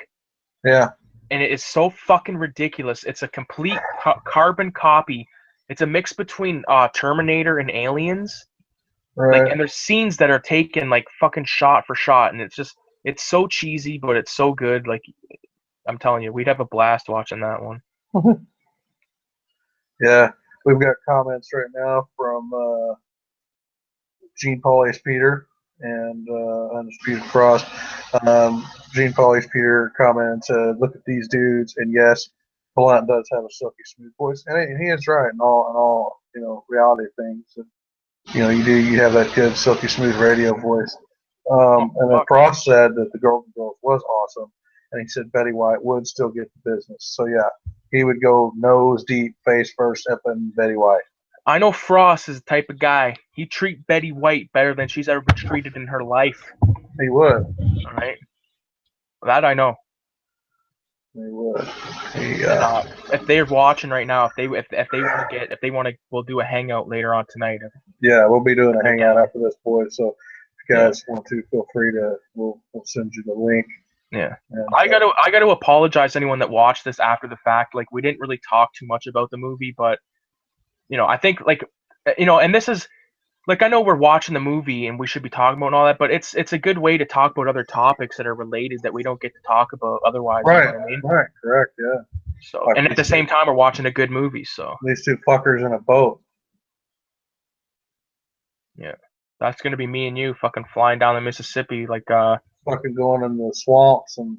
Yeah. And it is so fucking ridiculous. It's a complete carbon copy. It's a mix between Terminator and Aliens. Right. Like, and there's scenes that are taken like fucking shot for shot, and it's so cheesy, but it's so good. Like, I'm telling you, we'd have a blast watching that one. Yeah, we've got comments right now from Gene Paul Ace Peter and Undisputed Cross. Gene Paul Ace Peter comments, "Look at these dudes," and yes, Blunt does have a silky smooth voice, and he is right in all reality of things. You have that good silky smooth radio voice. And then Frost said that the Golden Girls was awesome, and he said Betty White would still get the business. So yeah, he would go nose deep, face first, up in Betty White. I know Frost is the type of guy. He'd treat Betty White better than she's ever been treated in her life. He would. All right, that I know. He would. If they're watching right now, if they want to, we'll do a hangout later on tonight. Yeah, we'll be doing a hangout after this, boys. So if you guys want to, feel free to. We'll send you the link. Yeah, and, I got to apologize to anyone that watched this after the fact. Like, we didn't really talk too much about the movie, but I think and this is like, I know we're watching the movie and we should be talking about and all that, but it's a good way to talk about other topics that are related that we don't get to talk about otherwise. Right. You know what I mean? Right. Correct. Yeah. So, and at the same time, we're watching a good movie. So these two fuckers in a boat. Yeah, that's gonna be me and you fucking flying down the Mississippi like fucking going in the swamps and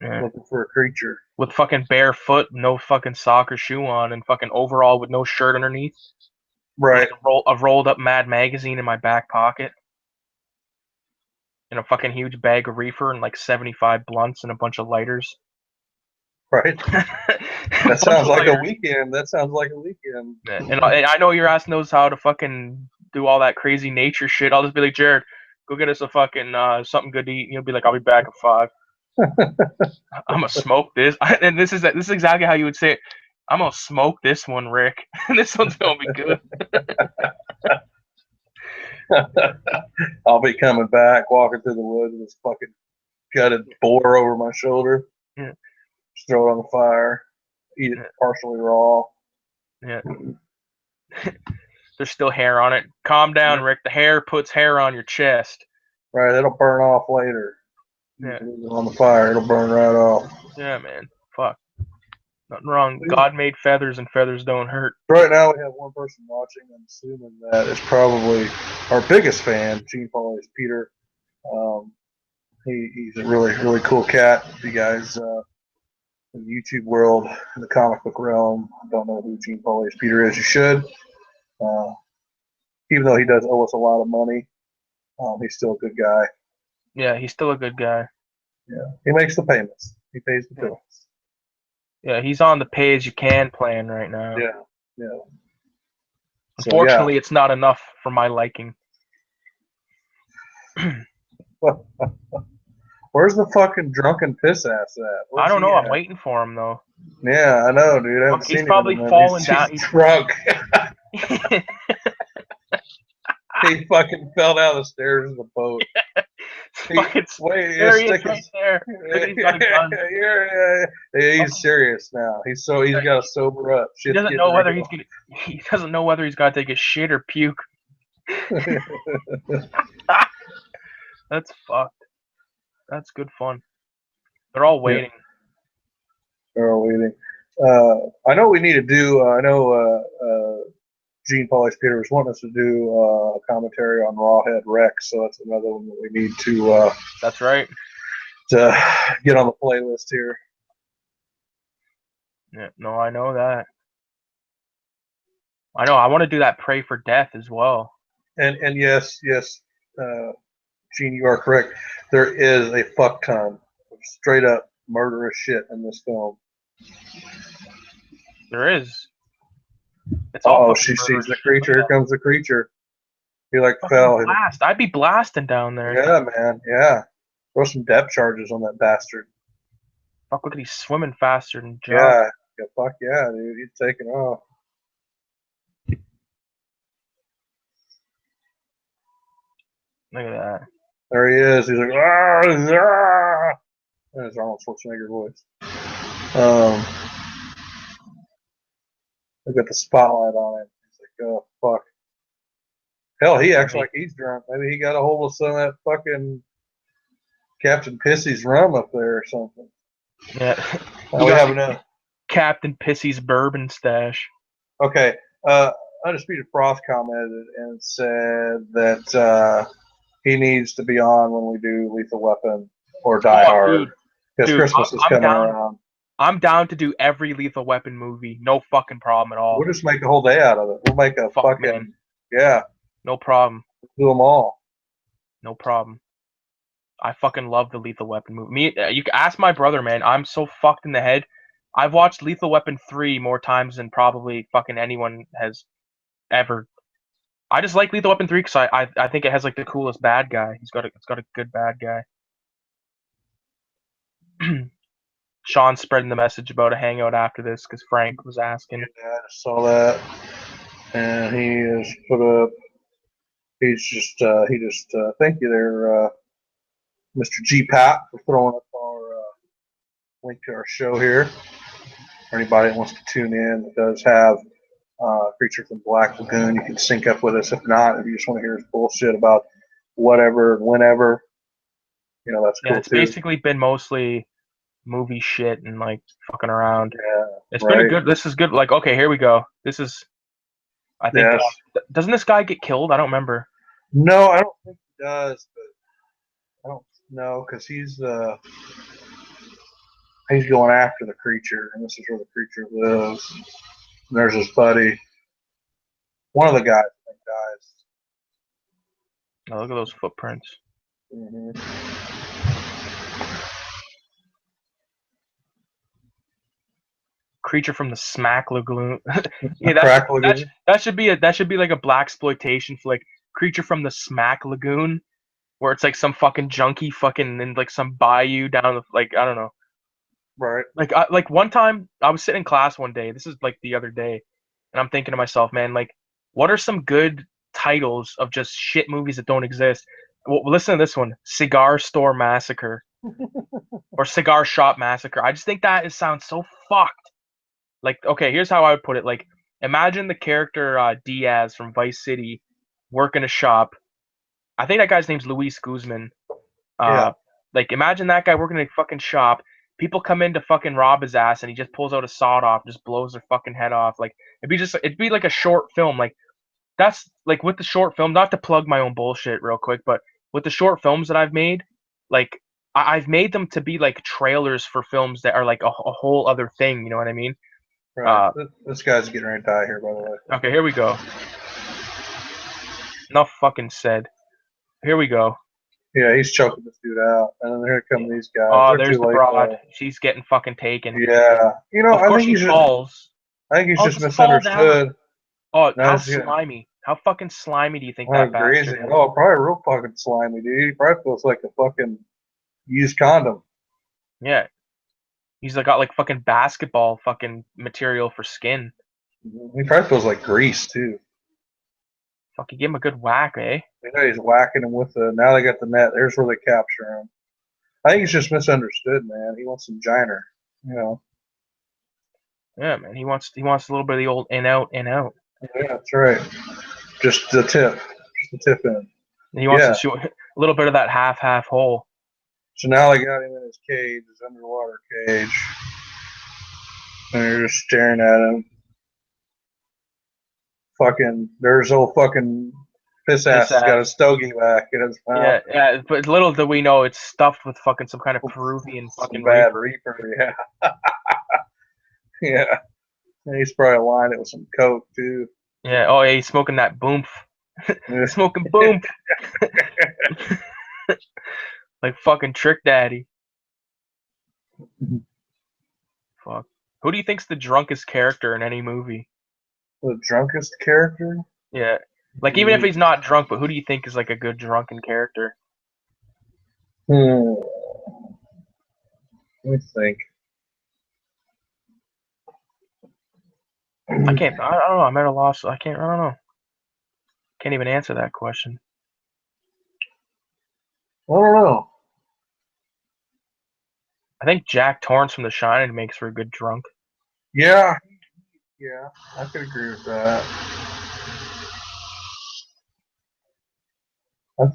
looking for a creature with fucking bare foot, no fucking soccer shoe on, and fucking overall with no shirt underneath. Right. A rolled up Mad magazine in my back pocket, and a fucking huge bag of reefer and like 75 blunts and a bunch of lighters. Right. That sounds like a weekend. Yeah. And I know you're asking those how to fucking do all that crazy nature shit. I'll just be like, Jared, go get us a fucking something good to eat. And you'll be like, I'll be back at 5. I'm gonna smoke this. And this is exactly how you would say it. I'm gonna smoke this one, Rick. This one's gonna be good. I'll be coming back, walking through the woods with this fucking gutted boar over my shoulder. Yeah. Just throw it on the fire. Eat it partially raw. Yeah. There's still hair on it. Calm down, Rick. The hair puts hair on your chest. Right, it'll burn off later. Yeah. On the fire, it'll burn right off. Yeah, man. Fuck. Nothing wrong. God made feathers, and feathers don't hurt. Right now, we have one person watching. I'm assuming that is probably our biggest fan, Gene Paul Ace Peter. He's a really, really cool cat. If you guys in the YouTube world, in the comic book realm, don't know who Gene Paul Ace Peter is, you should. Even though he does owe us a lot of money, he's still a good guy. Yeah, he's still a good guy. Yeah, he makes the payments. He pays the bills. Yeah, he's on the pay-as-you-can plan right now. Yeah. Unfortunately, it's not enough for my liking. Where's the fucking drunken piss ass at? I don't know. I'm waiting for him, though. Yeah, I know, dude. I haven't seen he's probably falling down. He's drunk. He fucking fell down the stairs of the boat. He's serious now. He's got to sober up. He doesn't know whether he's got to take a shit or puke. That's fucked. That's good fun. They're all waiting. Yeah, they're all waiting. I know we need to do. I know Gene Polish Peter was wanting us to do a commentary on Rawhead Rex, so that's another one that we need That's right. to get on the playlist here. Yeah, no, I know that. I know. I want to do that Pray for Death as well. And yes, Gene, you are correct. There is a fuck ton of straight up murderous shit in this film. There is. It's all fucking She sees murderous the shit. creature. Here comes the creature. He like Fucking fell. blast. I'd be blasting down there. Yeah, man. Yeah. Throw some depth charges on that bastard. Fuck, look at he's swimming faster than John. Yeah. Fuck yeah, dude. He's taking off. Look at that. There he is. He's like, ah. That's Arnold Schwarzenegger voice. Look at the spotlight on him. He's like, oh, fuck. Hell, he acts like he's drunk. Maybe he got a hold of some of that fucking Captain Pissy's rum up there or something. Yeah. We have enough. Captain Pissy's bourbon stash. Okay. Undisputed Froth commented and said that he needs to be on when we do Lethal Weapon or Die Hard. Because Christmas is coming around. I'm down to do every Lethal Weapon movie. No fucking problem at all. We'll just make a whole day out of it. We'll make a fucking... Man. Yeah. No problem. Do them all. No problem. I fucking love the Lethal Weapon movie. You can ask my brother, man. I'm so fucked in the head. I've watched Lethal Weapon 3 more times than probably fucking anyone has ever. I just like Lethal Weapon 3 because I think it has like the coolest bad guy. It's got a good bad guy. Sean spreading the message about a hangout after this because Frank was asking. Yeah, I saw that, and he has put up. He just thank you there, Mr. G Pat, for throwing up our link to our show here. For anybody that wants to tune in, that does have Creature from Black Lagoon, you can sync up with us. If not, if you just want to hear his bullshit about whatever, whenever, that's cool. It's basically been mostly movie shit and like fucking around. Yeah, it's been a good. This is good. Like, okay, here we go. This is. I think. Yes. Doesn't this guy get killed? I don't remember. No, I don't think he does, but I don't know because he's going after the creature, and this is where the creature lives. And there's his buddy. One of the guys, I think, dies. Oh, look at those footprints. Mm-hmm. Creature from the Smack Lagoon. Yeah, that should be like a blaxploitation for like Creature from the Smack Lagoon, where it's like some fucking junkie fucking in like some bayou down the, like, I don't know. Right. Like one time I was sitting in class one day. This is like the other day, and I'm thinking to myself, man, like, what are some good titles of just shit movies that don't exist? Well, listen to this one: Cigar Store Massacre, or Cigar Shop Massacre. I just think that sounds so fucked. Like, okay, here's how I would put it. Like, imagine the character Diaz from Vice City working a shop. I think that guy's name's Luis Guzman. Yeah. Like, imagine that guy working in a fucking shop. People come in to fucking rob his ass, and he just pulls out a sawed off, just blows their fucking head off. Like, it'd be like a short film. Like, that's like with the short film. Not to plug my own bullshit real quick, but with the short films that I've made, like, I've made them to be like trailers for films that are like a whole other thing. You know what I mean? Right. This guy's getting ready to die here, by the way. Okay, here we go. Enough fucking said. Here we go. Yeah, he's choking this dude out, and then here come these guys. Oh, there's the broad. She's getting fucking taken. Yeah, of course she falls. I think he's just misunderstood. Oh, how slimy! How fucking slimy do you think that bastard is? Oh, probably real fucking slimy, dude. He probably feels like a fucking used condom. Yeah. He's got like fucking basketball fucking material for skin. He probably feels like grease too. Fuck, you give him a good whack, eh? Yeah, he's whacking him with the. Now they got the net. There's where they capture him. I think he's just misunderstood, man. He wants some giner, Yeah, man. He wants a little bit of the old in out. Yeah, that's right. Just the tip in. And he wants to shoot a little bit of that half hole. So now they got him in his cage, his underwater cage, and they're just staring at him. Fucking, there's old fucking piss ass has got a stogie back in his mouth. Yeah, but little do we know it's stuffed with fucking some kind of Peruvian fucking bad reaper. Yeah. Yeah. And he's probably lined it with some coke too. Yeah. Oh, yeah, he's smoking that boomf. Smoking boomf. Like fucking Trick Daddy. Fuck. Who do you think's the drunkest character in any movie? The drunkest character? Yeah. Like, even if he's not drunk, but who do you think is like a good drunken character? Let me think. I don't know. I'm at a loss. I don't know. Can't even answer that question. I don't know. I think Jack Torrance from The Shining makes for a good drunk. Yeah. Yeah, I could agree with that. I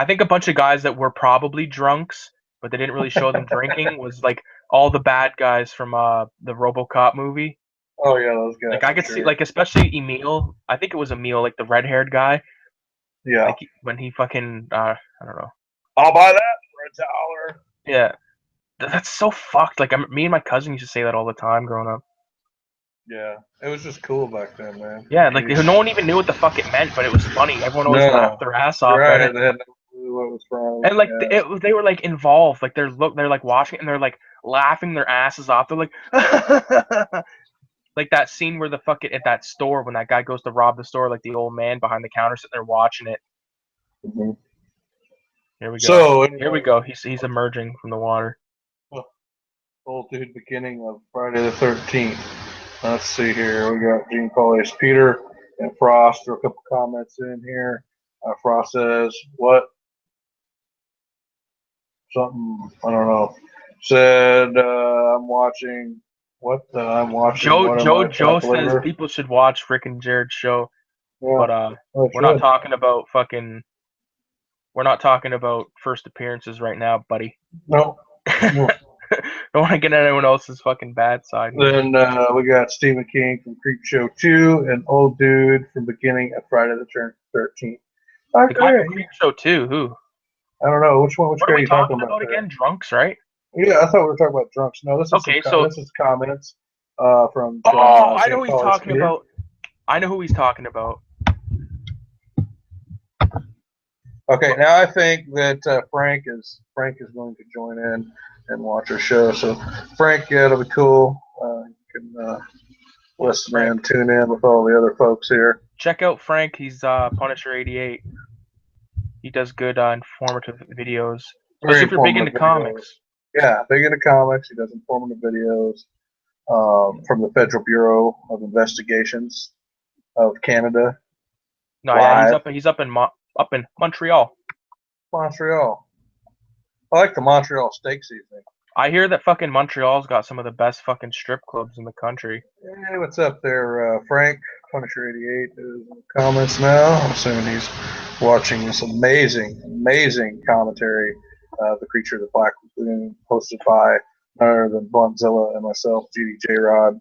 think a bunch of guys that were probably drunks, but they didn't really show them drinking, was like all the bad guys from the RoboCop movie. Oh yeah, those guys. Like I could see, like especially Emil. I think it was Emil, like the red-haired guy. Yeah. Like when he fucking I don't know. I'll buy that for $1. Yeah, that's so fucked. Like me and my cousin used to say that all the time growing up. Yeah, it was just cool back then, man. Yeah, like no one even knew what the fuck it meant, but it was funny. Everyone always laughed their ass off right, at it. They had no clue what was wrong. And like they were like involved. Like they're like watching it and they're like laughing their asses off. They're like, like that scene where the fucking at that store when that guy goes to rob the store, like the old man behind the counter sitting there watching it. Mm-hmm. Here we go. So anyway, here we go. He's emerging from the water. Old dude, beginning of Friday the 13th. Let's see here. We got Gene Pauly's Peter and Frost. There are a couple comments in here. Frost says, "What? Something I don't know." Said, "I'm watching." What? I'm watching. Joe says people should watch Rick and Jared's show, but we're not talking about fucking. We're not talking about first appearances right now, buddy. No. Don't want to get on anyone else's fucking bad side. Then we got Stephen King from Creepshow 2 and Old Dude from beginning of Friday the 13th. The guy from Creepshow 2, who? I don't know. Which guy are you talking about again? Drunks, right? Yeah, I thought we were talking about drunks. No, this is this is comments from. I know who he's talking about. I know who he's talking about. Okay, now I think that Frank is going to join in and watch our show. So Frank, yeah, it'll be cool. You can listen in, tune in with all the other folks here. Check out Frank. He's Punisher 88. He does good informative videos. Especially if you're big into comics. Yeah, big into comics. He does informative videos from the Federal Bureau of Investigations of Canada. No, yeah, he's up in Montreal. Montreal. I like the Montreal steak seasoning. I hear that fucking Montreal's got some of the best fucking strip clubs in the country. Hey, what's up there, Frank? Punisher 88 is in the comments now. I'm assuming he's watching this amazing commentary, The Creature of the Black Lagoon, hosted by none other than Bluntzilla and myself, GDJ Rod.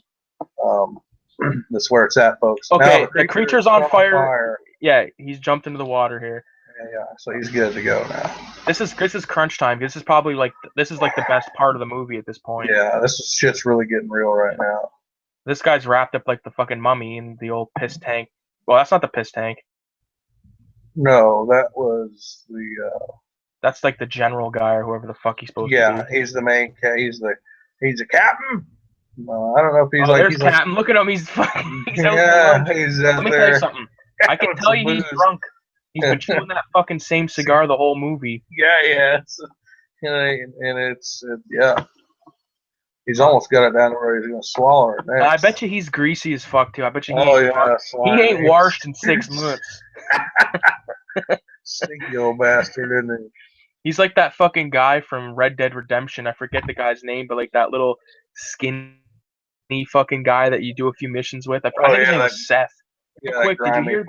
That's where it's at, folks. Okay, now, the creature's on fire. Yeah, he's jumped into the water here. Yeah, so he's good to go now. This is crunch time. This is probably like the best part of the movie at this point. Yeah, shit's really getting real right now. This guy's wrapped up like the fucking mummy in the old piss tank. Well, that's not the piss tank. No, that was the. That's like the general guy or whoever the fuck he's supposed to be. Yeah, he's the main. He's a captain. I don't know if he's there's captain. Look at him. He's fucking. He's out he's out Let me tell you something. I can tell you he's drunk. He's been chewing that fucking same cigar the whole movie. Yeah. And it's yeah. He's almost got it down to where he's gonna swallow it next. I bet you he's greasy as fuck too. I bet you he ain't washed in 6 months. Stinky old bastard, isn't he? He's like that fucking guy from Red Dead Redemption. I forget the guy's name, but like that little skinny fucking guy that you do a few missions with. I think his name was Seth. Yeah, quick, did you hear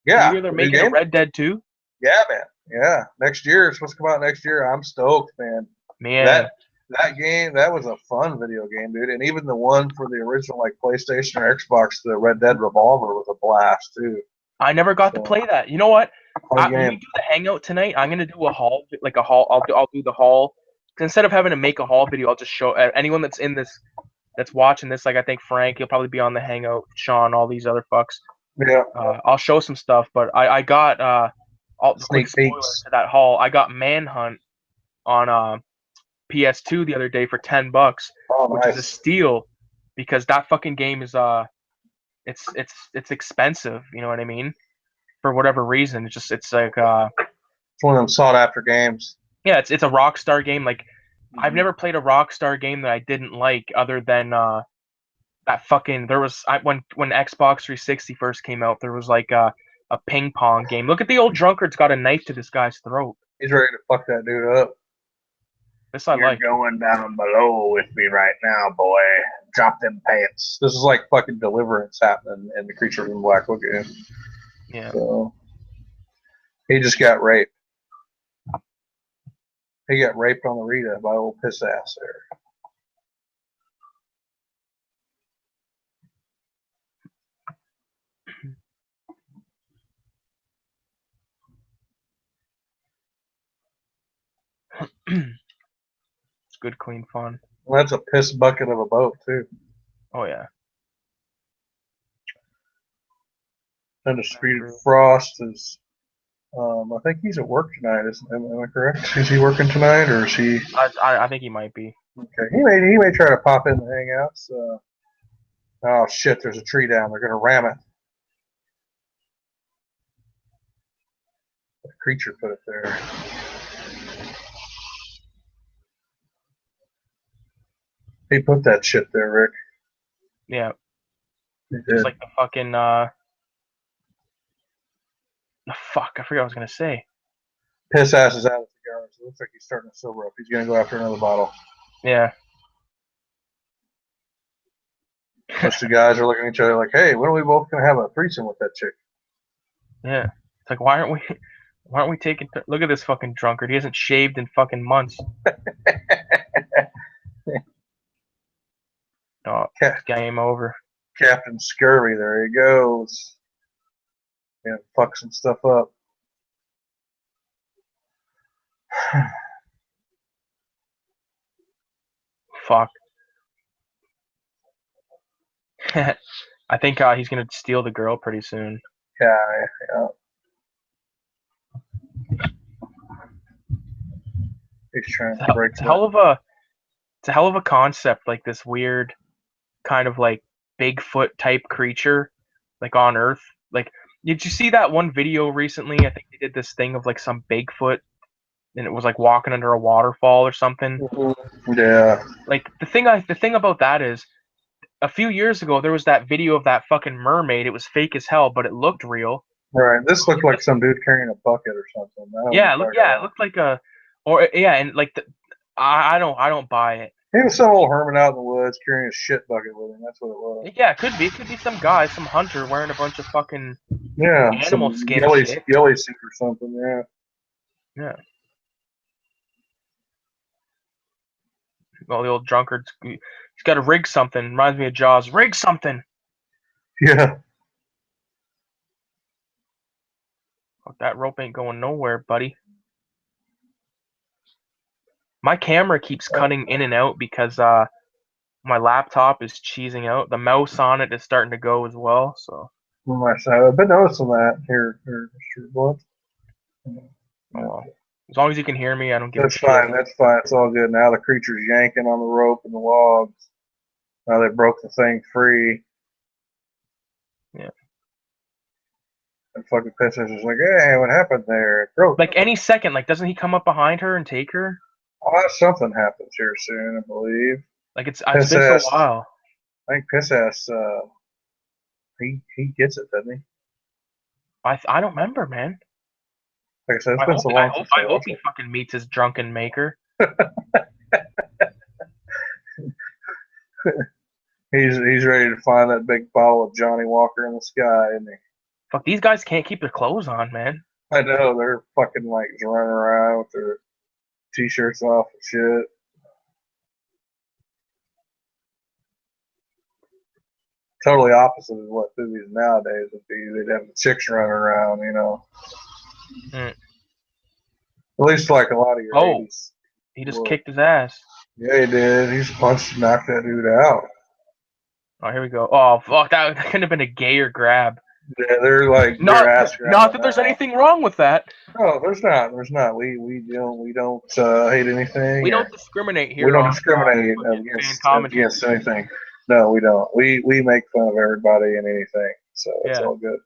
yeah, they're making a Red Dead 2? Yeah, man. Yeah, next year it's supposed to come out next year. I'm stoked, man. Man, That game, that was a fun video game, dude. And even the one for the original like PlayStation or Xbox, the Red Dead Revolver was a blast too. I never got to So play that. You know what? fun When we game. do the hangout tonight, I'm gonna do a haul, like a haul. I'll do the haul. Instead of having to make a haul video, I'll just show anyone that's in this, that's watching this. Like I think Frank, he'll probably be on the hangout. Sean, all these other fucks. Yeah, I'll show some stuff, but I got all quick sneak spoiler peeks. to that haul. I got Manhunt on PS2 the other day for $10, Oh, which is a nice. steal because that fucking game is it's expensive. You know what I mean? For whatever reason, it's like It's one of them sought after games. yeah, it's a Rockstar game. Like I've Mhm. never played a Rockstar game that I didn't like, other than that fucking there was when Xbox 360 first came out, there was like a ping pong game. Look at the old drunkard's got a knife to this guy's throat. He's ready to fuck that dude up. This I You're like. going down below with me right now, boy. Drop them pants. This is like fucking deliverance happening in the Creature from the Black Lagoon. Yeah. So he just got raped. He got raped on the Rita by old piss ass there. It's good, clean fun. Well, that's a piss bucket of a boat too. Oh yeah. I Undisputed agree. Frost is. I think he's at work tonight. Am I correct? Is he working tonight, or is he? I think he might be. Okay, he may try to pop in the hangouts. Oh shit! There's a tree down. They're gonna ram it. The creature put it there. He put that shit there, Rick. Yeah. He Just did. like the fucking fuck, I forgot what I was gonna say. Piss ass is out of the cigars. It looks like he's starting to sober up. He's gonna go after another bottle. Yeah. Most of the guys are looking at each other like, "Hey, when are we both gonna have a threesome with that chick?" Yeah. It's like why aren't we taking look at this fucking drunkard. He hasn't shaved in fucking months. Oh, it's game over. Captain Scurvy, there he goes. Yeah, fuck some stuff up. Fuck. I think he's gonna steal the girl pretty soon. Yeah. He's trying to break It's a that. hell of a it's a hell of a concept, like this weird kind of like Bigfoot type creature, like on Earth. Like, did you see that one video recently? I think they did this thing of like some Bigfoot, and it was like walking under a waterfall or something. Yeah. Like the thing about that is, a few years ago there was that video of that fucking mermaid. It was fake as hell, but it looked real. Right. This looked like some dude carrying a bucket or something. I don't know what you're talking Yeah, it about. looked like a, or yeah, and like I don't buy it. He was some old hermit out in the woods carrying a shit bucket with him. That's what it was. Yeah, it could be. It could be some guy, some hunter wearing a bunch of fucking Yeah, animal some skin shit. yelly suit or something. Yeah. Yeah. Well, the old drunkard's he's got to rig something. Reminds me of Jaws. Rig something. Yeah. Fuck, that rope ain't going nowhere, buddy. My camera keeps cutting in and out because my laptop is cheesing out. The mouse on it is starting to go as well. So I've been noticing that here, Mr. Blunt. oh well. As long as you can hear me, I don't give a That's shit. fine. That's fine. It's all good. Now the creature's yanking on the rope and the logs. Now they broke the thing free. Yeah. And fucking Princess is like, hey, what happened there? It broke. Like any second, like doesn't he come up behind her and take her? Oh, something happens here soon, I believe. Like it's Piss been so ass. while. I think Piss ass. He gets it, doesn't he? I don't remember, man. Like I said, it's been so long since I I hope watched he it. fucking meets his drunken maker. He's ready to find that big bottle of Johnny Walker in the sky, and Fuck, these guys can't keep their clothes on, man. I know they're fucking like running around with their t-shirts off and shit. Totally opposite of what movies nowadays would be. They'd have the chicks running around, you know. Mm. At least like a lot of your Oh, 80s. he just Would. kicked his ass. Yeah, he did. He's punched and knocked that dude out. Oh, here we go. Oh, fuck, that couldn't have been a gayer grab. Yeah, they're like they're Not, ass not grabbing that there's now. anything wrong with that. No, there's not. There's not. We don't hate anything, We or don't discriminate we here don't on discriminate fucking fan commentary. against anything. No, we don't. We make fun of everybody and anything, so it's Yeah, all good.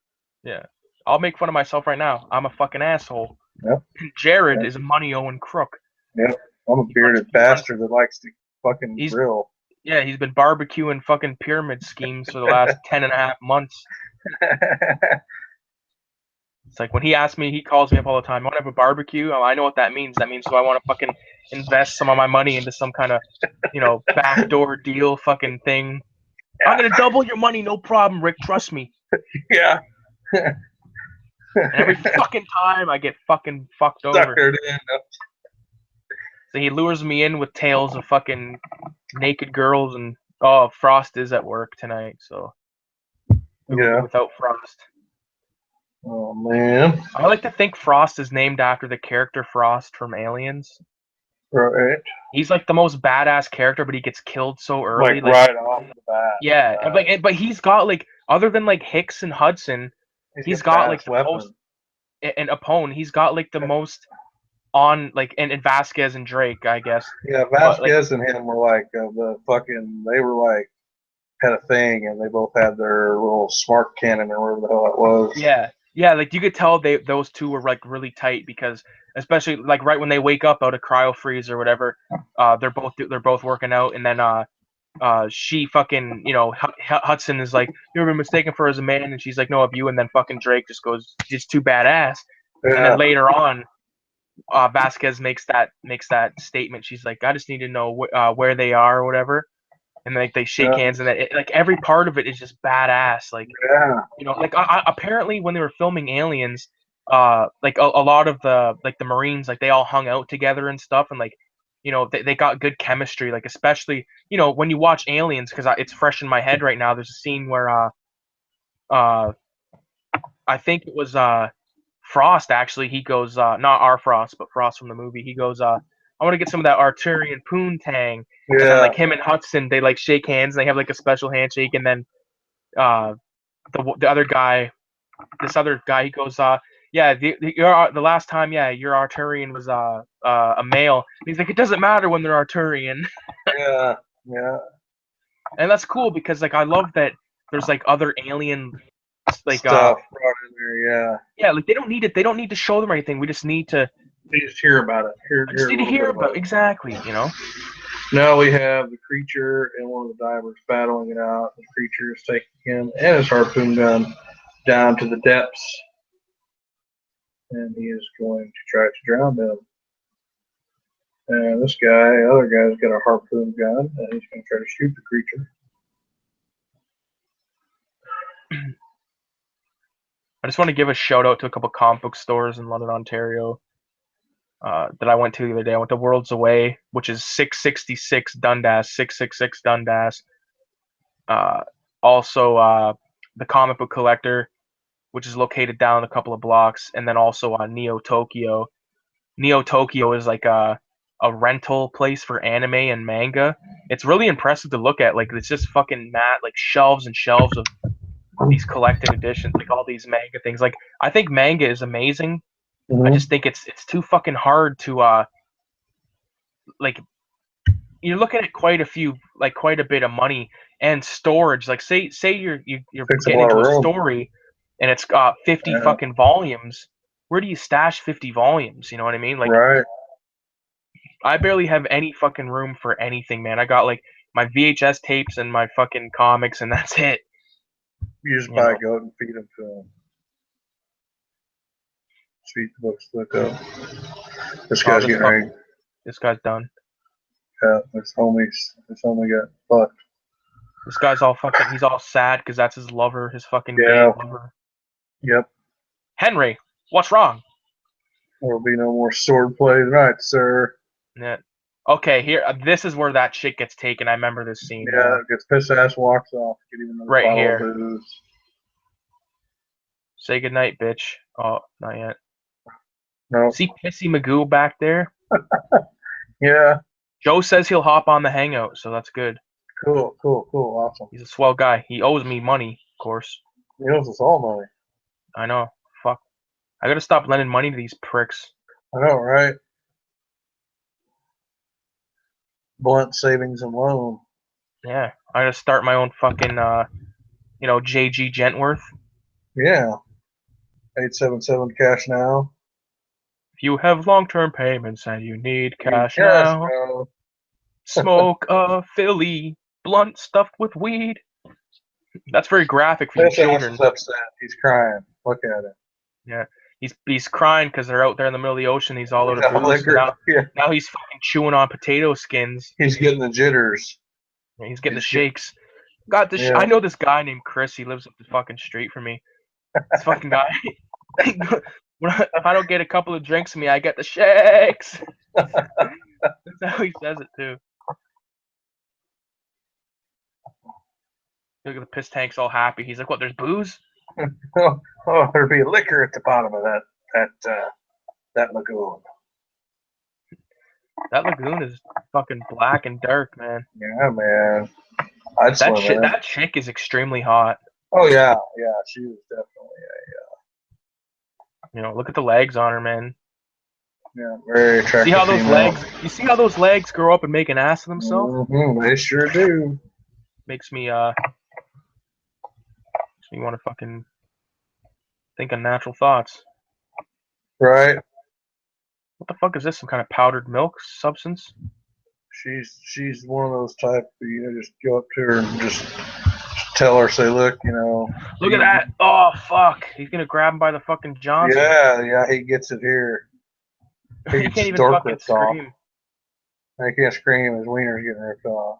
yeah. I'll make fun of myself right now. I'm a fucking asshole. Yep. Jared Yep. is a money owing crook. Yep. I'm a bearded bastard that likes to fucking grill. Yeah, he's been barbecuing fucking pyramid schemes for the last 10.5 months. It's like when he asks me, he calls me up all the time. I want to have a barbecue. I know what that means. That means, so I want to fucking invest some of my money into some kind of, backdoor deal fucking thing. Yeah. I'm gonna double your money, no problem, Rick. Trust me. Yeah. And every fucking time I get fucking fucked over. Suckered in. So he lures me in with tales of fucking naked girls, and Frost is at work tonight, so yeah. Without Frost. Oh man. I like to think Frost is named after the character Frost from Aliens. Right. He's like the most badass character, but he gets killed so early. Like right off the bat. Yeah, but he's got like, other than like Hicks and Hudson, he's got like the most, and Apone, he's got like the most on, like, and Vasquez and Drake, I guess. Yeah, Vasquez and him were like they were like had a thing, and they both had their little smart cannon or whatever the hell it was. Yeah, like you could tell those two were like really tight, because especially like right when they wake up out of cryo freeze or whatever, they're both working out, and then she fucking, Hudson is like, "You've been mistaken for as a man," and she's like, "No, of you," and then fucking Drake just goes, "Just too badass." Yeah. And then later on, Vasquez makes that statement. She's like, "I just need to know where they are or whatever," and like they shake hands, and like every part of it is just badass. Like, like apparently when they were filming Aliens, like a lot of the Marines, like they all hung out together and stuff, and like, they got good chemistry. Like especially, when you watch Aliens, because it's fresh in my head right now. There's a scene where I think it was Frost, actually. He goes, not our Frost, but Frost from the movie. He goes, I want to get some of that Arturian poontang. Yeah. And then like him and Hudson, they like shake hands, and they have like a special handshake, and then the other guy, this other guy, he goes, yeah, the last time, yeah, your Arturian was a male. And he's like, it doesn't matter when they're Arturian. Yeah, yeah. And that's cool, because like I love that there's like other alien like stuff brought in there, yeah, like they don't need to show them or anything. We just need to hear about it. Just need to hear about it. Exactly, Now we have the creature and one of the divers battling it out. The creature is taking him and his harpoon gun down to the depths, and he is going to try to drown them. And this other guy's got a harpoon gun, and he's going to try to shoot the creature. I just want to give a shout out to a couple comic book stores in London, Ontario, that I went to the other day. I went to Worlds Away, which is 666 Dundas, 666 Dundas. Also, the Comic Book Collector, which is located down a couple of blocks, and then also Neo Tokyo. Neo Tokyo is like a rental place for anime and manga. It's really impressive to look at. Like, it's just fucking like shelves and shelves of these collected editions, like all these manga things. Like, I think manga is amazing. Mm-hmm. I just think it's too fucking hard to like, you're looking at quite a bit of money and storage. Like, say you're getting into a story and it's got 50 fucking volumes. Where do you stash 50 volumes? You know what I mean? Like, right. I barely have any fucking room for anything, man. I got like my VHS tapes and my fucking comics, and that's it. You just buy a goat and feed them to them. Feed the books to the goat. This guy's getting ready. This guy's done. Yeah, his homie got fucked. This guy's all fucking, he's all sad because that's his lover, his fucking gay lover. Yep. Henry, what's wrong? There'll be no more sword play tonight, sir. Yeah. Okay, here. This is where that shit gets taken. I remember this scene Yeah, now. gets pissed ass, walks off, get even another Right bottle of here. booze. Say goodnight, bitch. Oh, not yet. No. See Pissy Magoo back there? Yeah. Joe says he'll hop on the hangout, so that's good. Cool. Awesome. He's a swell guy. He owes me money, of course. He owes us all money. I know. Fuck. I gotta stop lending money to these pricks. I know, right? Blunt savings and loan. Yeah. I gotta start my own fucking, JG Gentworth. Yeah. 877 cash now. If you have long-term payments and you need cash Cash now, now. smoke a Philly blunt stuffed with weed. That's very graphic for you This ass children. is upset. He's crying. Look at him. Yeah. He's crying because they're out there in the middle of the ocean. He's all out He's of out booze. So liquor. Yeah. now he's fucking chewing on potato skins. He's getting the jitters. He's getting the He's shakes. Got this. Yeah. I know this guy named Chris. He lives up the fucking street from me. This fucking guy. If I don't get a couple of drinks from me, I get the shakes. That's how he says it too. Look at the piss tank's all happy. He's like, "What? There's booze?" There'd be liquor at the bottom of that lagoon. That lagoon is fucking black and dark, man. Yeah, man. I'd swim in it. That chick is extremely hot. Oh yeah, she was definitely Look at the legs on her, man. very attractive. See how those female. legs? You see how those legs grow up and make an ass of themselves? Mm-hmm, they sure do. Makes me want to fucking think of natural thoughts. Right. What the fuck is this? Some kind of powdered milk substance? She's one of those type. Just go up to her and just tell her, say, look, Look at that! Oh fuck! He's gonna grab him by the fucking Johnson. Yeah, he gets it here. He can't even fucking scream. He can't scream. His wiener's getting ripped off.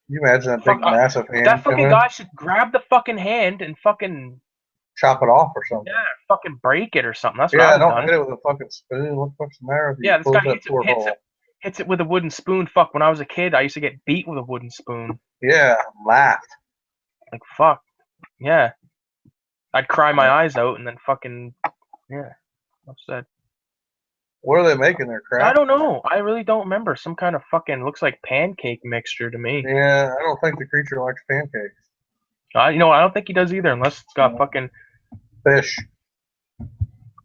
Can you imagine that big, massive hand? That fucking guy should grab the fucking hand and fucking chop it off or something. Yeah, fucking break it or something. That's what I would have done. Hit it with a fucking spoon. What the fuck's the matter with you? Yeah, this guy hits it with a wooden spoon. Fuck, when I was a kid, I used to get beat with a wooden spoon. Yeah, laughed. Like, fuck. Yeah. I'd cry my eyes out and then fucking, yeah, upset. What are they making there, crap? I don't know. I really don't remember. Some kind of fucking, looks like pancake mixture to me. Yeah, I don't think the creature likes pancakes. I don't think he does either, unless it's got fucking fish.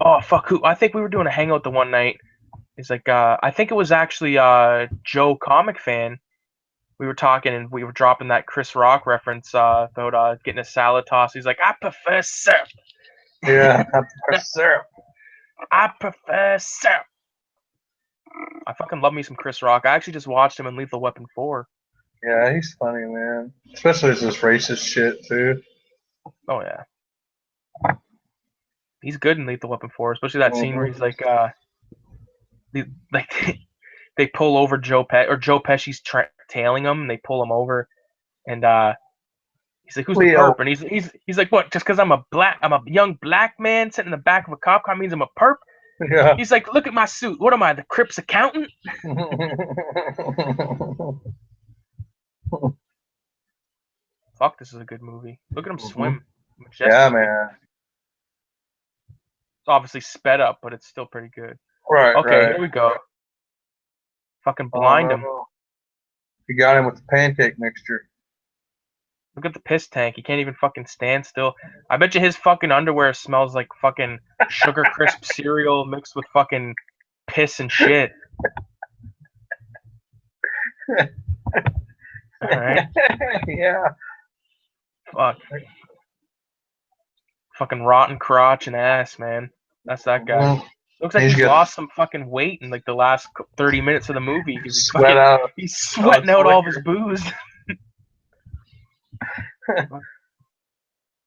Oh, fuck, I think we were doing a hangout the one night. It's like, I think it was actually Joe, comic fan. We were talking and we were dropping that Chris Rock reference about getting a salad toss. He's like, I prefer syrup. Yeah, I prefer syrup. I prefer syrup. I fucking love me some Chris Rock. I actually just watched him in Lethal Weapon 4. Yeah, he's funny, man. Especially with this racist shit, too. Oh, yeah. He's good in Lethal Weapon 4, especially that scene where he's like, they pull over Joe Pesci's tailing him, and they pull him over, and he's like, "Who's the perp?" And he's like, "What? Just because I'm a young black man sitting in the back of a cop car means I'm a perp?" Yeah. He's like, "Look at my suit. What am I, the Crips accountant?" Fuck, this is a good movie. Look at him swim. Yeah, man. It's obviously sped up, but it's still pretty good. Right. Okay, right. Here we go. Fucking blind him. He got him with the pancake mixture. Look at the piss tank. He can't even fucking stand still. I bet you his fucking underwear smells like fucking Sugar Crisp cereal mixed with fucking piss and shit. Alright. Yeah. Fuck. Fucking rotten crotch and ass, man. That's that guy. Looks like he's lost some fucking weight in like the last 30 minutes of the movie. He's sweating out all of his booze.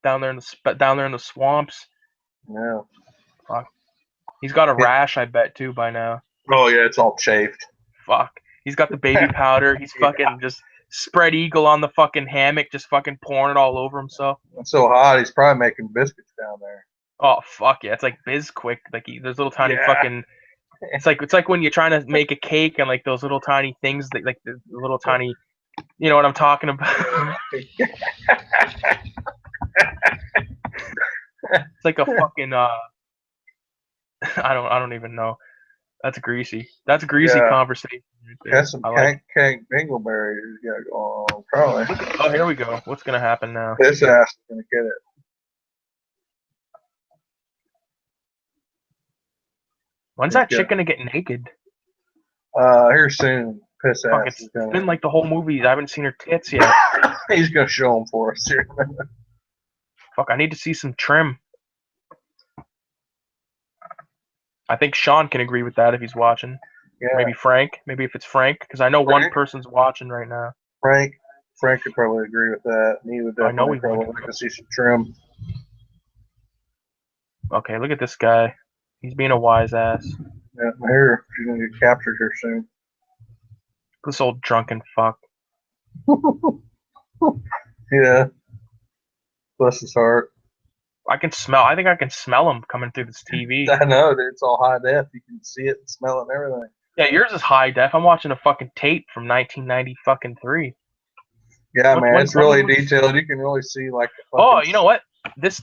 down there in the swamps. Yeah. Fuck. He's got a rash, I bet, too, by now. Oh yeah, it's all chafed. Fuck. He's got the baby powder. He's fucking just spread eagle on the fucking hammock, just fucking pouring it all over himself. It's so hot. He's probably making biscuits down there. Oh fuck yeah! It's like Bizquick. Like those little tiny Yeah. fucking. It's like when you're trying to make a cake and like those little tiny things that like the little tiny. You know what I'm talking about? It's like a fucking I don't even know. That's greasy. That's greasy Yeah. conversation right Got there. some I like. cank dingleberries you got going on, probably. Oh, here we go. What's gonna happen now? This ass is gonna get it. When's He's that chick gonna gonna get naked? here soon. Piss Fuck, ass is it's gonna been like the whole movie. I haven't seen her tits yet. he's gonna show them for us here. Fuck, I need to see some trim. I think Sean can agree with that if he's watching. Yeah, Maybe Frank. Maybe if it's Frank, because I know one Frank, person's watching right now. Frank could probably agree with that. And he would I know definitely he probably would. like to see some trim. Okay, look at this guy. He's being a wise ass. Yeah, here she's gonna get captured here soon. This old drunken fuck. Yeah, bless his heart. I think I can smell him coming through this TV. I know, dude, it's all high def. You can see it and smell it and everything. Yeah, yours is high def. I'm watching a fucking tape from 1990 fucking 3. Yeah, What man, when it's when really was this? detailed. You can really see like the Oh, fucking. you know what? This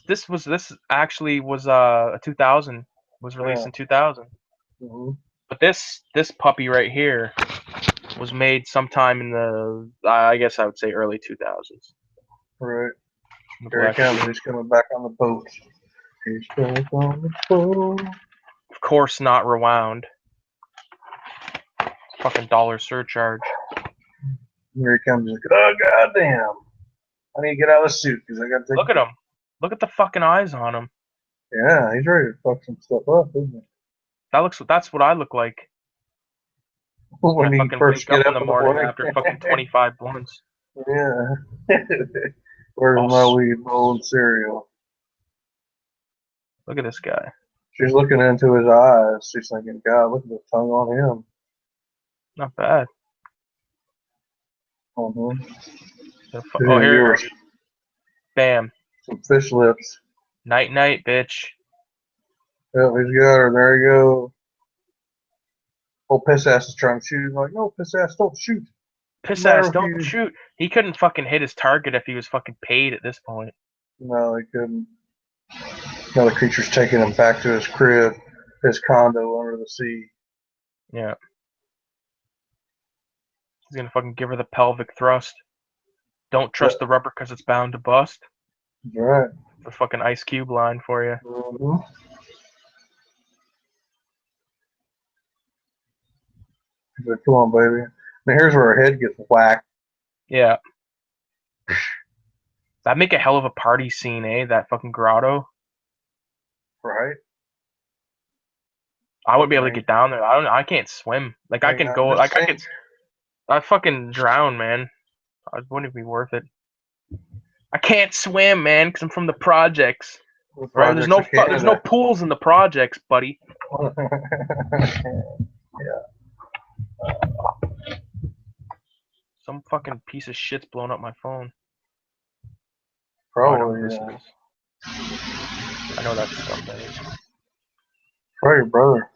actually was a 2000 was released Yeah. in 2000. Mhm. But this puppy right here was made sometime in the I guess I would say early 2000s. Right. The Here he Black comes. Lagoon. He's coming back on the boat. He's back on the boat. Of course not rewound. Fucking dollar surcharge. Here he comes. He's like, oh, goddamn. I need to get out of the suit because I got to take Look at him. Look at the fucking eyes on him. Yeah, he's ready to fuck some stuff up, isn't That's what I look like he? when I When you fucking first wake up get in up the in the morning morning. after fucking 25 blunts. Yeah. Where's Oh, my weed bowl and cereal? look at this guy. She's looking into his eyes. She's thinking, God, look at the tongue on him. Not bad. Uh-huh. Oh, Hey, here we yours. go. Bam. Some fish lips. Night night, bitch. Oh, he's got her. There you go. Oh, piss ass is trying to shoot. He's like, no, piss ass, don't shoot. What's the Piss matter ass, with don't you? shoot. He couldn't fucking hit his target if he was fucking paid at this point. No, he couldn't. Another creature's taking him back to his crib, his condo under the sea. Yeah. He's gonna fucking give her the pelvic thrust. Don't trust the rubber because it's bound to bust. That's right. The fucking Ice Cube line for you. Mm-hmm. He's like, come on, baby. Now here's where her head gets whacked. Yeah. That'd make a hell of a party scene, eh? That fucking grotto. Right? I wouldn't be able to Fucking get down there. I can't swim. Like I hang can out go. in this Like I tank. could. I fucking drown, man. It wouldn't be worth it. I can't swim, man, because I'm from the projects. The Right? projects of There's no Canada. pools in the projects, buddy. Yeah. Some fucking piece of shit's blowing up my phone. Oh, I know who Probably, this yeah. is. I know that scumbag. Probably your brother.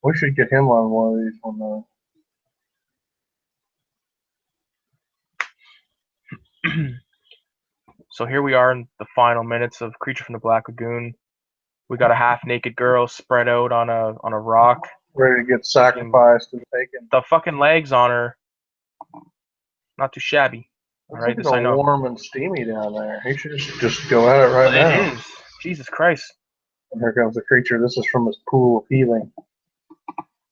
We should get him on one of these So here we are in the final minutes of Creature from the Black Lagoon. We got a half-naked girl spread out on a rock. ready to get Fucking, sacrificed and taken. the fucking legs on her, not too shabby. All It's right, looking this I all know. warm and steamy down there. He should just go at it right It now. is. Jesus Christ. And here comes the creature. This is from his pool of healing.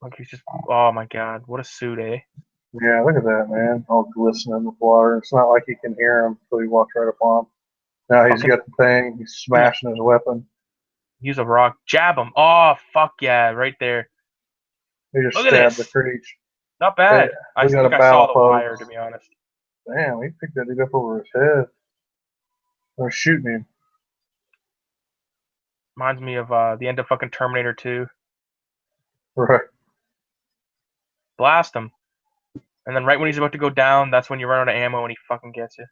Like he's just. Oh my God, what a suit, eh? Yeah, look at that, man. All glistening with water. It's not like he can hear him until he walks right up on him. Now he's Fucking got the thing. He's smashing his weapon. use a rock, jab him. Oh fuck yeah, right there. He just Look at stabbed the this. creature. Not Hey, bad. I we got think a I saw battle, the folks. wire, to be honest. Damn, he picked that dude up over his head. They're shooting him. Reminds me of the end of fucking Terminator 2. Right. Blast him. And then right when he's about to go down, that's when you run out of ammo and he fucking gets you.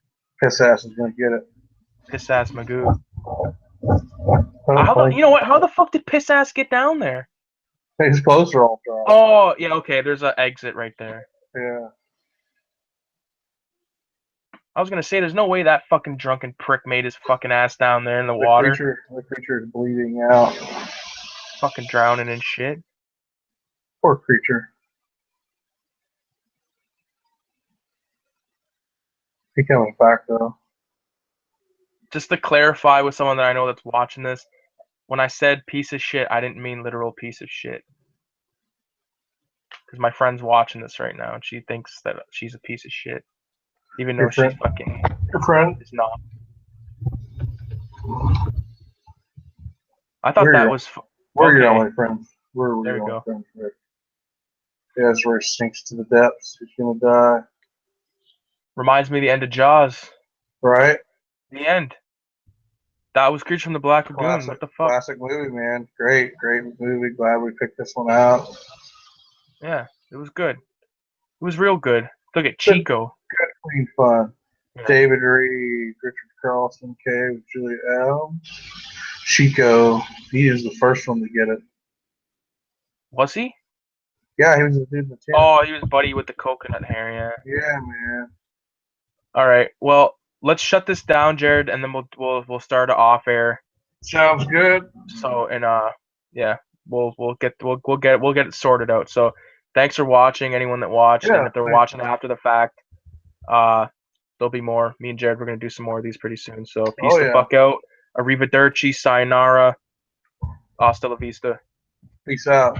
Piss ass is gonna get it. Piss ass Magoo. Oh, You know what? How the fuck did piss ass get down there? his clothes are all dry. Oh, yeah, okay. There's an exit right there. Yeah. I was gonna say, there's no way that fucking drunken prick made his fucking ass down there in the water. The creature is bleeding out. Fucking drowning and shit. Poor creature. He coming back though. Just to clarify with someone that I know that's watching this, when I said piece of shit, I didn't mean literal piece of shit. Because my friend's watching this right now, and she thinks that she's a piece of shit. Even though she fucking Your friend? is not. I thought that was... We're okay. your only friends. We're There your we only go. friends, Rick. Yeah, that's where he sinks to the depths. He's gonna die. Reminds me of the end of Jaws. Right? The end. That was Creature from the Black Lagoon. What the fuck? Classic movie, man. Great movie. Glad we picked this one out. Yeah, it was good. It was real good. Look at Chico. Good, clean fun. Yeah. David Reed, Richard Carlson, Cave, Julia L. Chico, he is the first one to get it. Was he? Yeah, he was the dude in the tent. Oh, he was buddy with the coconut hair, yeah. Yeah, man. All right. Well, let's shut this down, Jared, and then we'll start off air. Sounds good. So yeah, we'll get it sorted out. So thanks for watching, anyone that watched, and if they're watching after the fact, there'll be more. Me and Jared, we're gonna do some more of these pretty soon. So peace the fuck out. Arrivederci, sayonara, hasta la vista. Peace out.